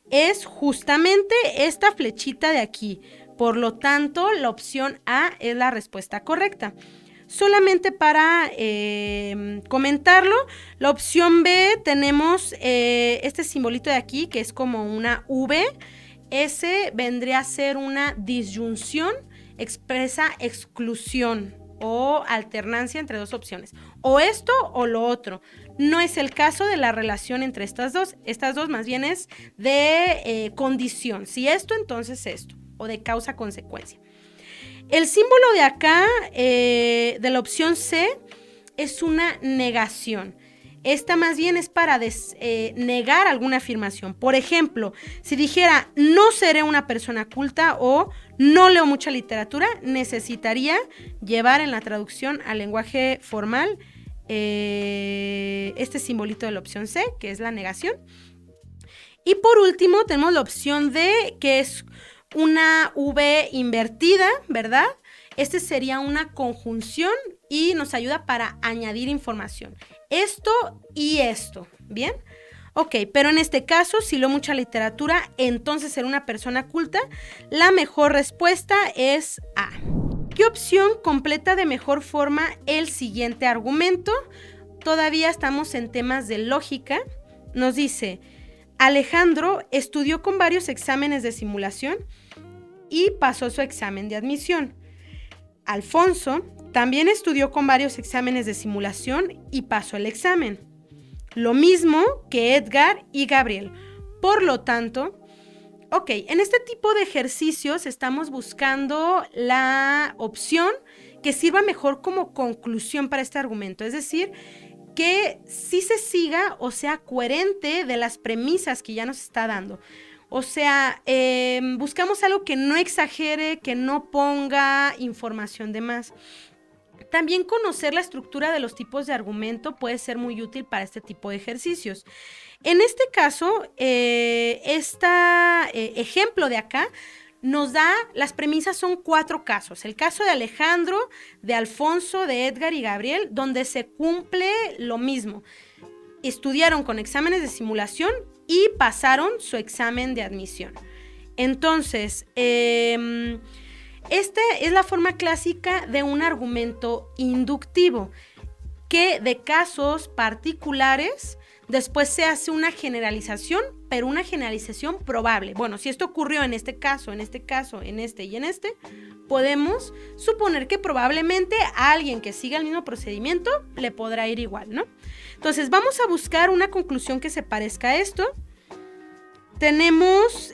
es justamente esta flechita de aquí. Por lo tanto, la opción A es la respuesta correcta. Solamente para comentarlo, la opción B tenemos este simbolito de aquí, que es como una V. Ese vendría a ser una disyunción, expresa exclusión o alternancia entre dos opciones. O esto o lo otro. No es el caso de la relación entre estas dos. Estas dos más bien es de condición. Si esto, entonces esto. O de causa-consecuencia. El símbolo de acá, de la opción C, es una negación. Esta más bien es para negar alguna afirmación. Por ejemplo, si dijera no seré una persona culta o no leo mucha literatura, necesitaría llevar en la traducción al lenguaje formal este simbolito de la opción C, que es la negación. Y por último tenemos la opción D, que es una V invertida, ¿verdad? Este sería una conjunción y nos ayuda para añadir información. Esto y esto, ¿bien? Ok, pero en este caso, si leo mucha literatura, entonces ser una persona culta, la mejor respuesta es A. ¿Qué opción completa de mejor forma el siguiente argumento? Todavía estamos en temas de lógica. Nos dice, Alejandro estudió con varios exámenes de simulación y pasó su examen de admisión. Alfonso también estudió con varios exámenes de simulación y pasó el examen. Lo mismo que Edgar y Gabriel. Por lo tanto, ok, en este tipo de ejercicios estamos buscando la opción que sirva mejor como conclusión para este argumento. Es decir, que sí se siga o sea coherente de las premisas que ya nos está dando. O sea, buscamos algo que no exagere, que no ponga información de más. También conocer la estructura de los tipos de argumento puede ser muy útil para este tipo de ejercicios. En este caso, este ejemplo de acá nos da, las premisas son 4 casos. El caso de Alejandro, de Alfonso, de Edgar y Gabriel, donde se cumple lo mismo. Estudiaron con exámenes de simulación y pasaron su examen de admisión. Entonces, esta es la forma clásica de un argumento inductivo, que de casos particulares después se hace una generalización, pero una generalización probable. Bueno, si esto ocurrió en este caso, en este caso, en este y en este, podemos suponer que probablemente a alguien que siga el mismo procedimiento le podrá ir igual, ¿no? Entonces, vamos a buscar una conclusión que se parezca a esto. Tenemos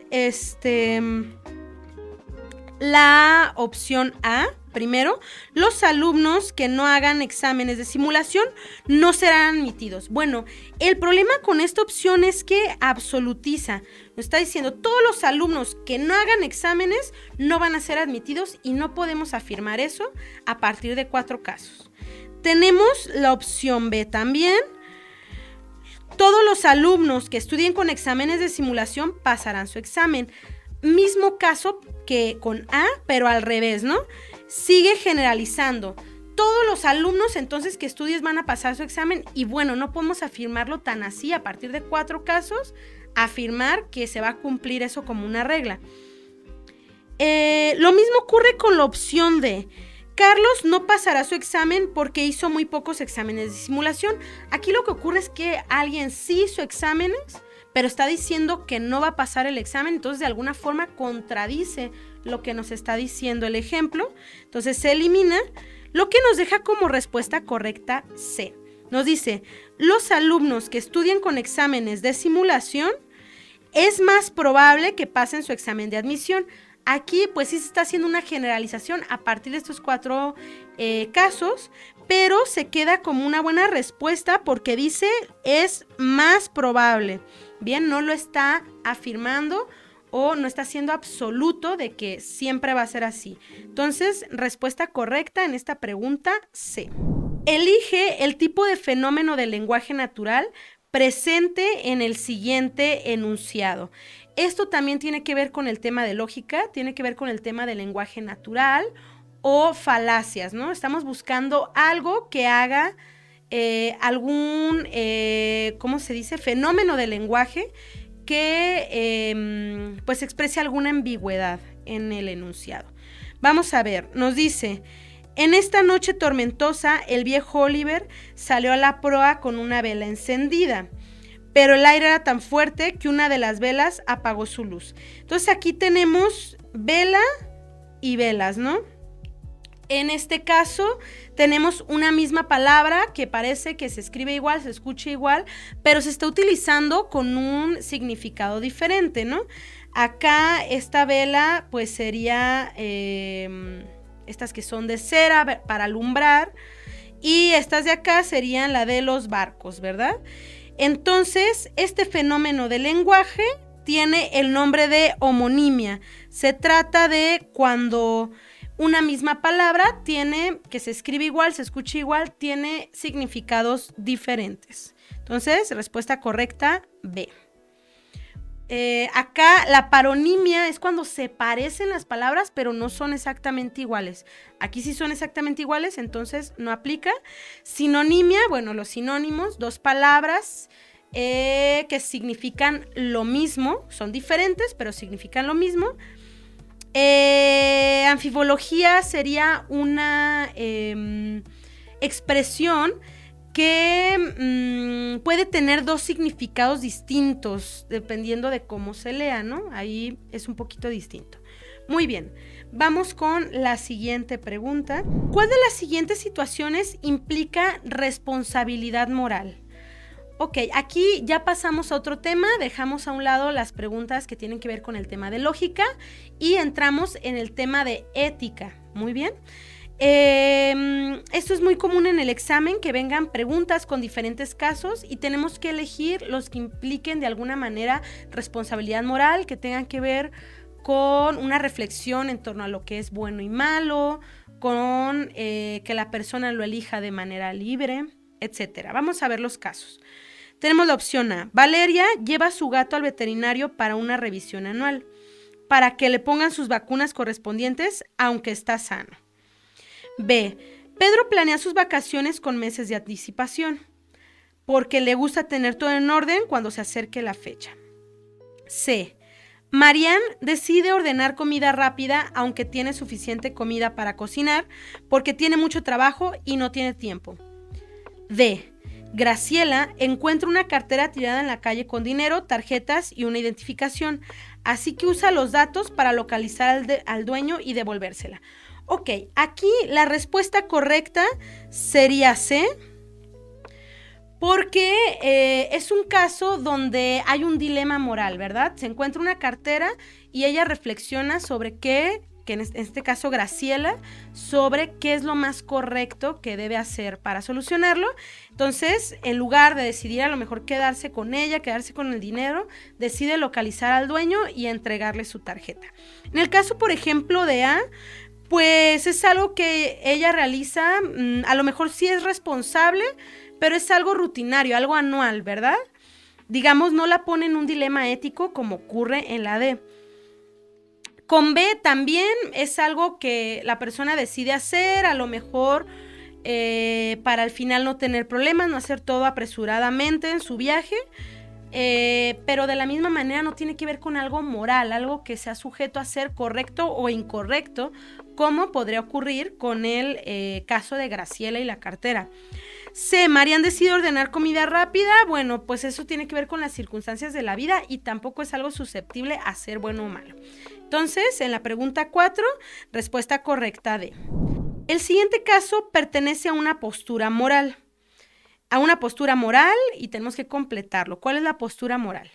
la opción A. Primero, los alumnos que no hagan exámenes de simulación no serán admitidos. Bueno, el problema con esta opción es que absolutiza. Nos está diciendo, todos los alumnos que no hagan exámenes no van a ser admitidos y no podemos afirmar eso a partir de 4 casos. Tenemos la opción B también. Todos los alumnos que estudien con exámenes de simulación pasarán su examen. Mismo caso que con A, pero al revés, ¿no? Sigue generalizando. Todos los alumnos entonces que estudies van a pasar su examen y bueno, no podemos afirmarlo tan así a partir de 4 casos, afirmar que se va a cumplir eso como una regla. Lo mismo ocurre con la opción D. Carlos no pasará su examen porque hizo muy pocos exámenes de simulación. Aquí lo que ocurre es que alguien sí hizo exámenes, pero está diciendo que no va a pasar el examen, entonces de alguna forma contradice lo que nos está diciendo el ejemplo. Entonces se elimina. Lo que nos deja como respuesta correcta C. Nos dice, los alumnos que estudian con exámenes de simulación es más probable que pasen su examen de admisión. Aquí pues sí se está haciendo una generalización a partir de estos 4 casos, pero se queda como una buena respuesta porque dice es más probable. Bien, no lo está afirmando o no está siendo absoluto de que siempre va a ser así. Entonces, respuesta correcta en esta pregunta C. Elige el tipo de fenómeno del lenguaje natural presente en el siguiente enunciado. Esto también tiene que ver con el tema de lógica, tiene que ver con el tema del lenguaje natural o falacias, ¿no? Estamos buscando algo que haga algún, ¿cómo se dice? Fenómeno del lenguaje que pues exprese alguna ambigüedad en el enunciado. Vamos a ver, nos dice, en esta noche tormentosa el viejo Oliver salió a la proa con una vela encendida, pero el aire era tan fuerte que una de las velas apagó su luz. Entonces aquí tenemos vela y velas, ¿no? En este caso tenemos una misma palabra que parece que se escribe igual, se escucha igual, pero se está utilizando con un significado diferente, ¿no? Acá esta vela pues sería estas que son de cera para alumbrar y estas de acá serían la de los barcos, ¿verdad? Entonces este fenómeno del lenguaje tiene el nombre de homonimia. Se trata de cuando una misma palabra tiene, que se escribe igual, se escucha igual, tiene significados diferentes. Entonces, respuesta correcta, B. Acá la paronimia es cuando se parecen las palabras, pero no son exactamente iguales. Aquí sí son exactamente iguales, entonces no aplica. Sinonimia, bueno, los sinónimos, 2 palabras que significan lo mismo, son diferentes, pero significan lo mismo. Anfibología sería una expresión que puede tener 2 significados distintos dependiendo de cómo se lea, ¿no? Ahí es un poquito distinto. Muy bien, vamos con la siguiente pregunta. ¿Cuál de las siguientes situaciones implica responsabilidad moral? Ok, aquí ya pasamos a otro tema, dejamos a un lado las preguntas que tienen que ver con el tema de lógica y entramos en el tema de ética. Muy bien. Esto es muy común en el examen, que vengan preguntas con diferentes casos y tenemos que elegir los que impliquen de alguna manera responsabilidad moral, que tengan que ver con una reflexión en torno a lo que es bueno y malo, con que la persona lo elija de manera libre, etcétera. Vamos a ver los casos. Tenemos la opción A. Valeria lleva a su gato al veterinario para una revisión anual, para que le pongan sus vacunas correspondientes, aunque está sano. B. Pedro planea sus vacaciones con meses de anticipación, porque le gusta tener todo en orden cuando se acerque la fecha. C. Marianne decide ordenar comida rápida, aunque tiene suficiente comida para cocinar, porque tiene mucho trabajo y no tiene tiempo. D. Graciela encuentra una cartera tirada en la calle con dinero, tarjetas y una identificación, así que usa los datos para localizar al dueño y devolvérsela. Ok, aquí la respuesta correcta sería C, porque es un caso donde hay un dilema moral, ¿verdad? Se encuentra una cartera y ella reflexiona sobre que en este caso Graciela, sobre qué es lo más correcto que debe hacer para solucionarlo. Entonces, en lugar de decidir a lo mejor quedarse con ella, quedarse con el dinero, decide localizar al dueño y entregarle su tarjeta. En el caso, por ejemplo, de A, pues es algo que ella realiza, a lo mejor sí es responsable, pero es algo rutinario, algo anual, ¿verdad? Digamos, no la pone en un dilema ético como ocurre en la D. Con B también es algo que la persona decide hacer, a lo mejor para al final no tener problemas, no hacer todo apresuradamente en su viaje, pero de la misma manera no tiene que ver con algo moral, algo que sea sujeto a ser correcto o incorrecto, como podría ocurrir con el caso de Graciela y la cartera. C. Marianne decide ordenar comida rápida. Bueno, pues eso tiene que ver con las circunstancias de la vida y tampoco es algo susceptible a ser bueno o malo. Entonces, en la pregunta 4, respuesta correcta D. El siguiente caso pertenece a una postura moral. Y tenemos que completarlo. ¿Cuál es la postura moral?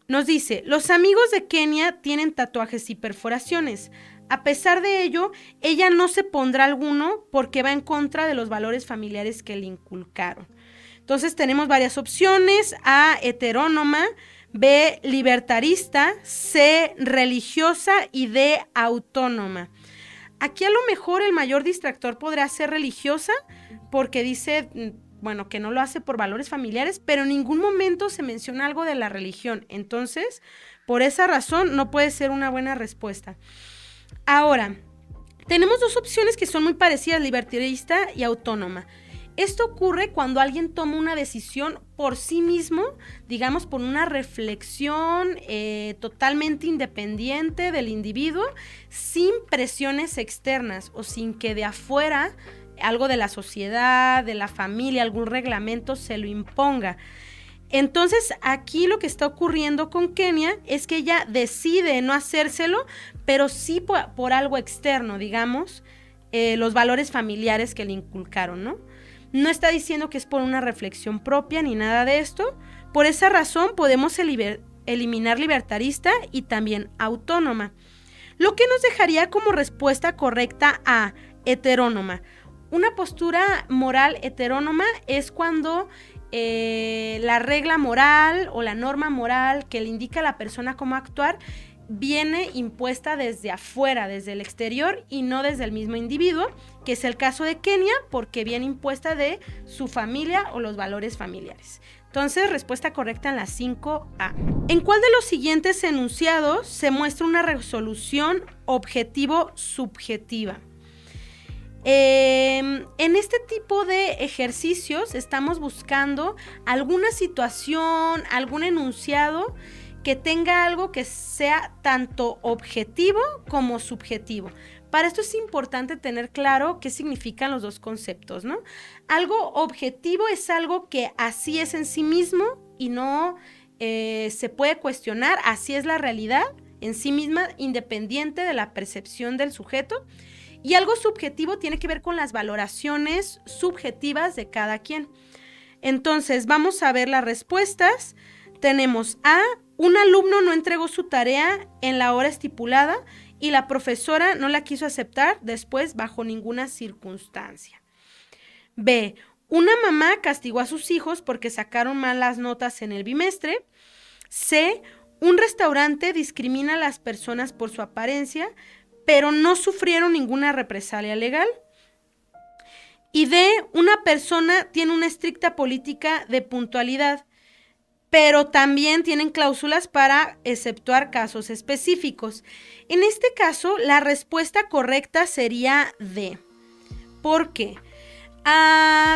Nos dice, los amigos de Kenia tienen tatuajes y perforaciones. A pesar de ello, ella no se pondrá alguno porque va en contra de los valores familiares que le inculcaron. Entonces tenemos varias opciones: A, heterónoma; B, libertarista; C, religiosa; y D, autónoma. Aquí a lo mejor el mayor distractor podrá ser religiosa, porque dice, que no lo hace por valores familiares, pero en ningún momento se menciona algo de la religión. Entonces, por esa razón, no puede ser una buena respuesta. Ahora, tenemos dos opciones que son muy parecidas: libertarista y autónoma. Esto ocurre cuando alguien toma una decisión por sí mismo, digamos por una reflexión totalmente independiente del individuo, sin presiones externas o sin que de afuera algo de la sociedad, de la familia, algún reglamento se lo imponga. Entonces, aquí lo que está ocurriendo con Kenia es que ella decide no hacérselo, pero sí por algo externo, digamos, los valores familiares que le inculcaron, ¿no? No está diciendo que es por una reflexión propia ni nada de esto. Por esa razón podemos eliminar libertarista y también autónoma. Lo que nos dejaría como respuesta correcta a heterónoma. Una postura moral heterónoma es cuando la regla moral o la norma moral que le indica a la persona cómo actuar viene impuesta desde afuera, desde el exterior, y no desde el mismo individuo, que es el caso de Kenia, porque viene impuesta de su familia o los valores familiares. Entonces, respuesta correcta en la 5A. ¿En cuál de los siguientes enunciados se muestra una resolución objetivo-subjetiva? En este tipo de ejercicios estamos buscando alguna situación, algún enunciado que tenga algo que sea tanto objetivo como subjetivo. Para esto es importante tener claro qué significan los dos conceptos, ¿no? Algo objetivo es algo que así es en sí mismo y no se puede cuestionar, así es la realidad en sí misma, independiente de la percepción del sujeto. Y algo subjetivo tiene que ver con las valoraciones subjetivas de cada quien. Entonces, vamos a ver las respuestas. Tenemos A, un alumno no entregó su tarea en la hora estipulada y la profesora no la quiso aceptar después bajo ninguna circunstancia. B, una mamá castigó a sus hijos porque sacaron malas notas en el bimestre. C, un restaurante discrimina a las personas por su apariencia, pero no sufrieron ninguna represalia legal. Y D, una persona tiene una estricta política de puntualidad, pero también tienen cláusulas para exceptuar casos específicos. En este caso, la respuesta correcta sería D. ¿Por qué?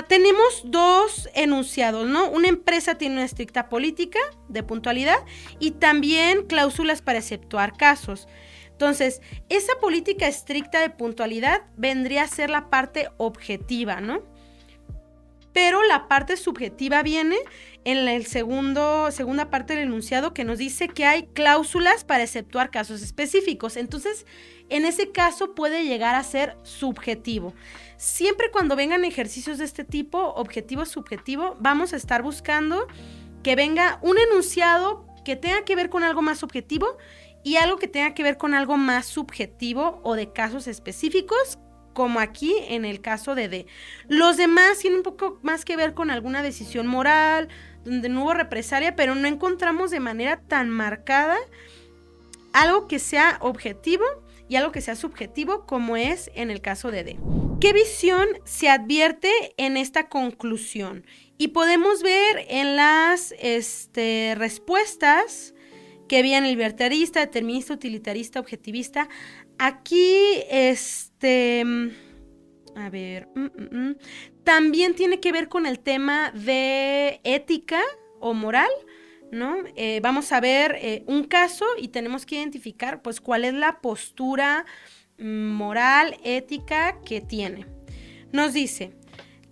Tenemos dos enunciados, ¿no? Una empresa tiene una estricta política de puntualidad y también cláusulas para exceptuar casos. Entonces, esa política estricta de puntualidad vendría a ser la parte objetiva, ¿no? Pero la parte subjetiva viene en la segunda parte del enunciado, que nos dice que hay cláusulas para exceptuar casos específicos. Entonces, en ese caso puede llegar a ser subjetivo. Siempre cuando vengan ejercicios de este tipo, objetivo-subjetivo, vamos a estar buscando que venga un enunciado que tenga que ver con algo más objetivo y algo que tenga que ver con algo más subjetivo o de casos específicos, como aquí en el caso de D. Los demás tienen un poco más que ver con alguna decisión moral, donde no hubo represalia, pero no encontramos de manera tan marcada algo que sea objetivo y algo que sea subjetivo, como es en el caso de D. ¿Qué visión se advierte en esta conclusión? Y podemos ver en las respuestas que viene libertarista, determinista, utilitarista, objetivista. Aquí, también tiene que ver con el tema de ética o moral, ¿no? Vamos a ver un caso y tenemos que identificar, pues, cuál es la postura moral, ética que tiene. Nos dice,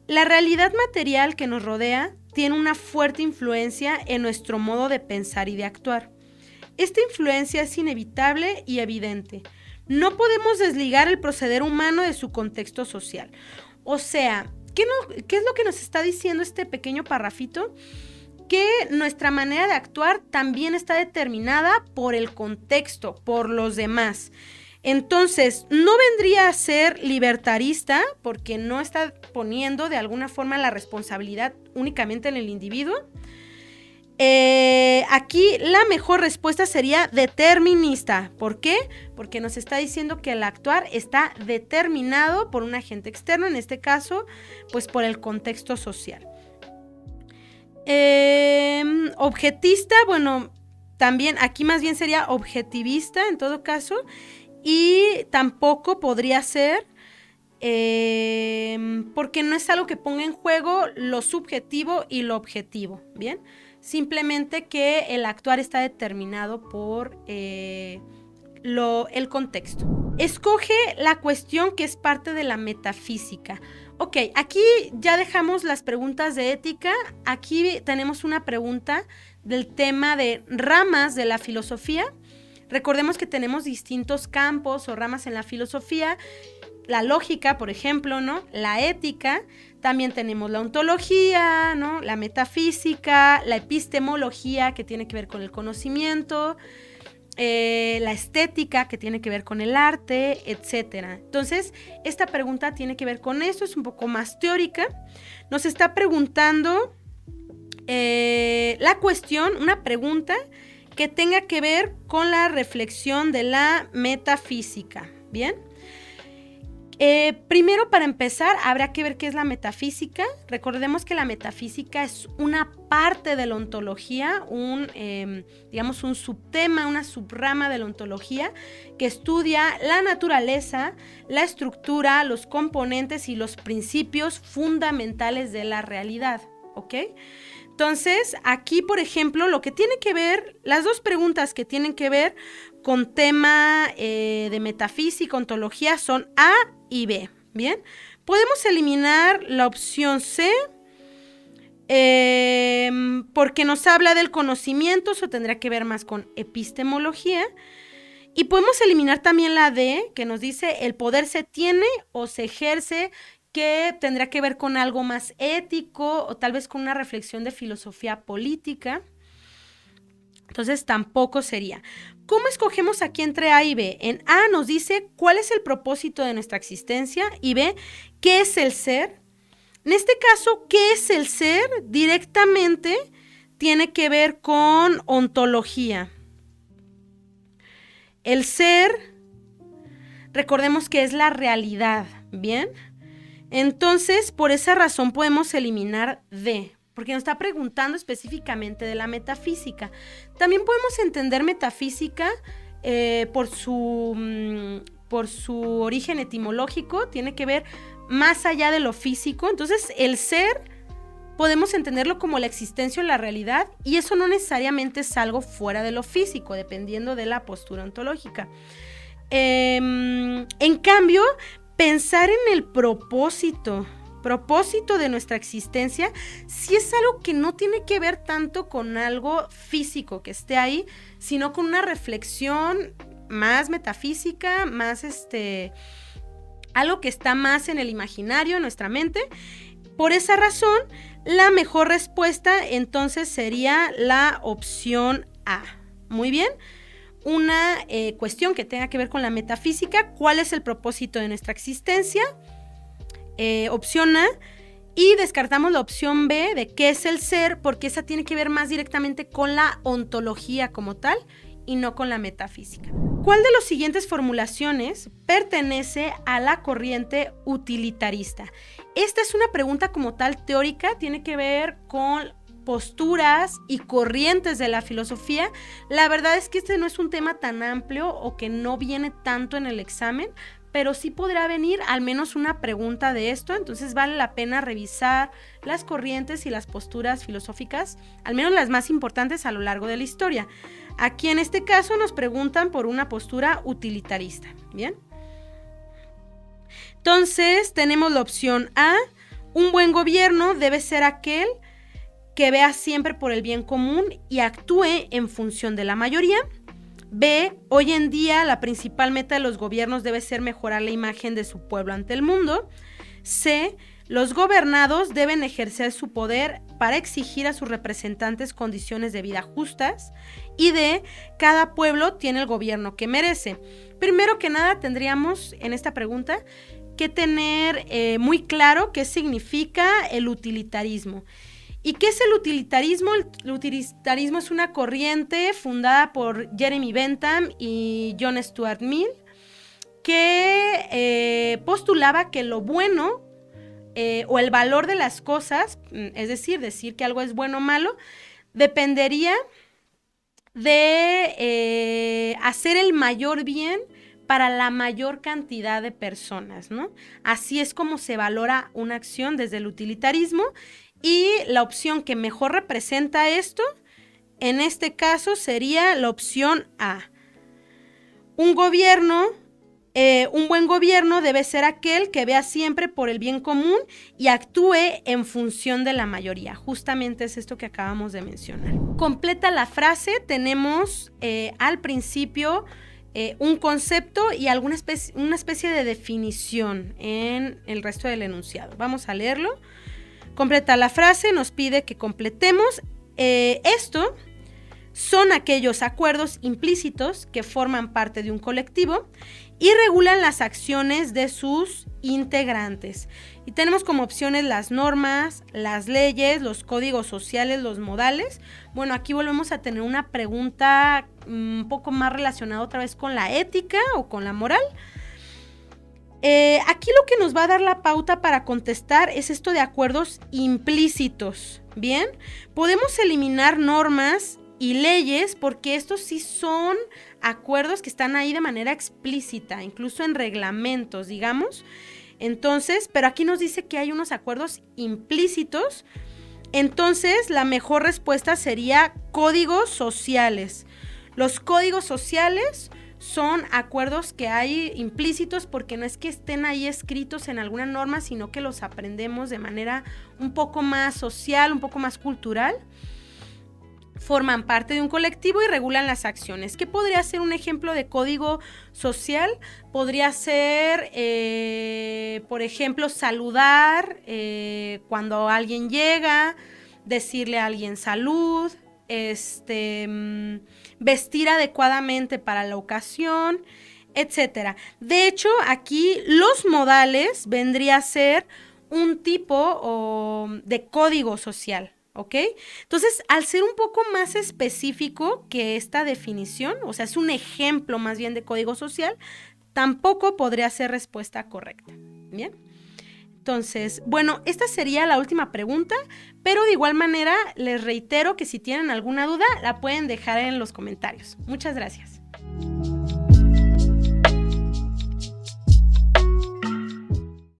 la realidad material que nos rodea tiene una fuerte influencia en nuestro modo de pensar y de actuar. Esta influencia es inevitable y evidente. no podemos desligar el proceder humano de su contexto social. O sea, ¿qué es lo que nos está diciendo este pequeño parrafito? Que nuestra manera de actuar también está determinada por el contexto, por los demás. Entonces, no vendría a ser libertarista porque no está poniendo de alguna forma la responsabilidad únicamente en el individuo. Aquí la mejor respuesta sería determinista. ¿Por qué? Porque nos está diciendo que el actuar está determinado por un agente externo, en este caso, pues por el contexto social. Objetista, bueno, también aquí más bien sería objetivista en todo caso, y tampoco podría ser porque no es algo que ponga en juego lo subjetivo y lo objetivo, ¿bien? Simplemente que el actuar está determinado por el contexto. Escoge la cuestión que es parte de la metafísica. Ok, aquí ya dejamos las preguntas de ética. Aquí tenemos una pregunta del tema de ramas de la filosofía. Recordemos que tenemos distintos campos o ramas en la filosofía. La lógica, por ejemplo, ¿no? La ética. También tenemos la ontología, ¿no? La metafísica, la epistemología, que tiene que ver con el conocimiento, la estética, que tiene que ver con el arte, etcétera. Entonces, esta pregunta tiene que ver con eso, es un poco más teórica. Nos está preguntando la cuestión, una pregunta que tenga que ver con la reflexión de la metafísica, ¿bien? Primero, para empezar, habrá que ver qué es la metafísica. Recordemos que la metafísica es una parte de la ontología, digamos un subtema, una subrama de la ontología que estudia la naturaleza, la estructura, los componentes y los principios fundamentales de la realidad, ¿ok? Entonces, aquí, por ejemplo, lo que tiene que ver, las dos preguntas que tienen que ver con tema de metafísica, ontología, son A y B, ¿bien? Podemos eliminar la opción C porque nos habla del conocimiento, eso tendrá que ver más con epistemología. Y podemos eliminar también la D, que nos dice el poder se tiene o se ejerce, que tendrá que ver con algo más ético o tal vez con una reflexión de filosofía política. Entonces tampoco sería. ¿Cómo escogemos aquí entre A y B? En A nos dice cuál es el propósito de nuestra existencia y B, ¿qué es el ser? En este caso, ¿qué es el ser? Directamente tiene que ver con ontología. El ser, recordemos que es la realidad, ¿bien? Entonces, por esa razón podemos eliminar D, porque nos está preguntando específicamente de la metafísica. También podemos entender metafísica por su origen etimológico, tiene que ver más allá de lo físico. Entonces, el ser podemos entenderlo como la existencia o la realidad, y eso no necesariamente es algo fuera de lo físico, dependiendo de la postura ontológica. En cambio, pensar en el propósito de nuestra existencia, sí es algo que no tiene que ver tanto con algo físico que esté ahí, sino con una reflexión más metafísica, más algo que está más en el imaginario, en nuestra mente. Por esa razón, la mejor respuesta entonces sería la opción A. Muy bien. Una cuestión que tenga que ver con la metafísica, ¿cuál es el propósito de nuestra existencia? Opción A, y descartamos la opción B de qué es el ser, porque esa tiene que ver más directamente con la ontología como tal y no con la metafísica. ¿Cuál de las siguientes formulaciones pertenece a la corriente utilitarista? Esta es una pregunta como tal teórica, tiene que ver con posturas y corrientes de la filosofía. La verdad es que este no es un tema tan amplio o que no viene tanto en el examen, pero sí podrá venir al menos una pregunta de esto, entonces vale la pena revisar las corrientes y las posturas filosóficas, al menos las más importantes a lo largo de la historia. Aquí en este caso nos preguntan por una postura utilitarista, ¿bien? Entonces tenemos la opción A, un buen gobierno debe ser aquel que vea siempre por el bien común y actúe en función de la mayoría. B, hoy en día la principal meta de los gobiernos debe ser mejorar la imagen de su pueblo ante el mundo. C, los gobernados deben ejercer su poder para exigir a sus representantes condiciones de vida justas. Y D, cada pueblo tiene el gobierno que merece. Primero que nada, tendríamos en esta pregunta que tener muy claro qué significa el utilitarismo. ¿Y qué es el utilitarismo? El utilitarismo es una corriente fundada por Jeremy Bentham y John Stuart Mill, que postulaba que lo bueno o el valor de las cosas, es decir que algo es bueno o malo, dependería de hacer el mayor bien para la mayor cantidad de personas, ¿no? Así es como se valora una acción desde el utilitarismo. Y la opción que mejor representa esto, en este caso, sería la opción A. Un buen gobierno debe ser aquel que vea siempre por el bien común y actúe en función de la mayoría. Justamente es esto que acabamos de mencionar. Completa la frase, tenemos al principio un concepto y una especie de definición en el resto del enunciado. Vamos a leerlo. Completa la frase, nos pide que completemos. Esto son aquellos acuerdos implícitos que forman parte de un colectivo y regulan las acciones de sus integrantes. Y tenemos como opciones las normas, las leyes, los códigos sociales, los modales. Bueno, aquí volvemos a tener una pregunta un poco más relacionada otra vez con la ética o con la moral. Aquí lo que nos va a dar la pauta para contestar es esto de acuerdos implícitos. Bien, podemos eliminar normas y leyes porque estos sí son acuerdos que están ahí de manera explícita, incluso en reglamentos, digamos. Entonces, pero aquí nos dice que hay unos acuerdos implícitos. Entonces, la mejor respuesta sería códigos sociales. Los códigos sociales son acuerdos que hay implícitos porque no es que estén ahí escritos en alguna norma, sino que los aprendemos de manera un poco más social, un poco más cultural. Forman parte de un colectivo y regulan las acciones. ¿Qué podría ser un ejemplo de código social? Podría ser, por ejemplo, saludar cuando alguien llega, decirle a alguien salud, vestir adecuadamente para la ocasión, etcétera. De hecho, aquí los modales vendría a ser un tipo de código social, ¿ok? Entonces, al ser un poco más específico que esta definición, o sea, es un ejemplo más bien de código social, tampoco podría ser respuesta correcta, ¿bien? Entonces, bueno, esta sería la última pregunta, pero de igual manera les reitero que si tienen alguna duda la pueden dejar en los comentarios. Muchas gracias.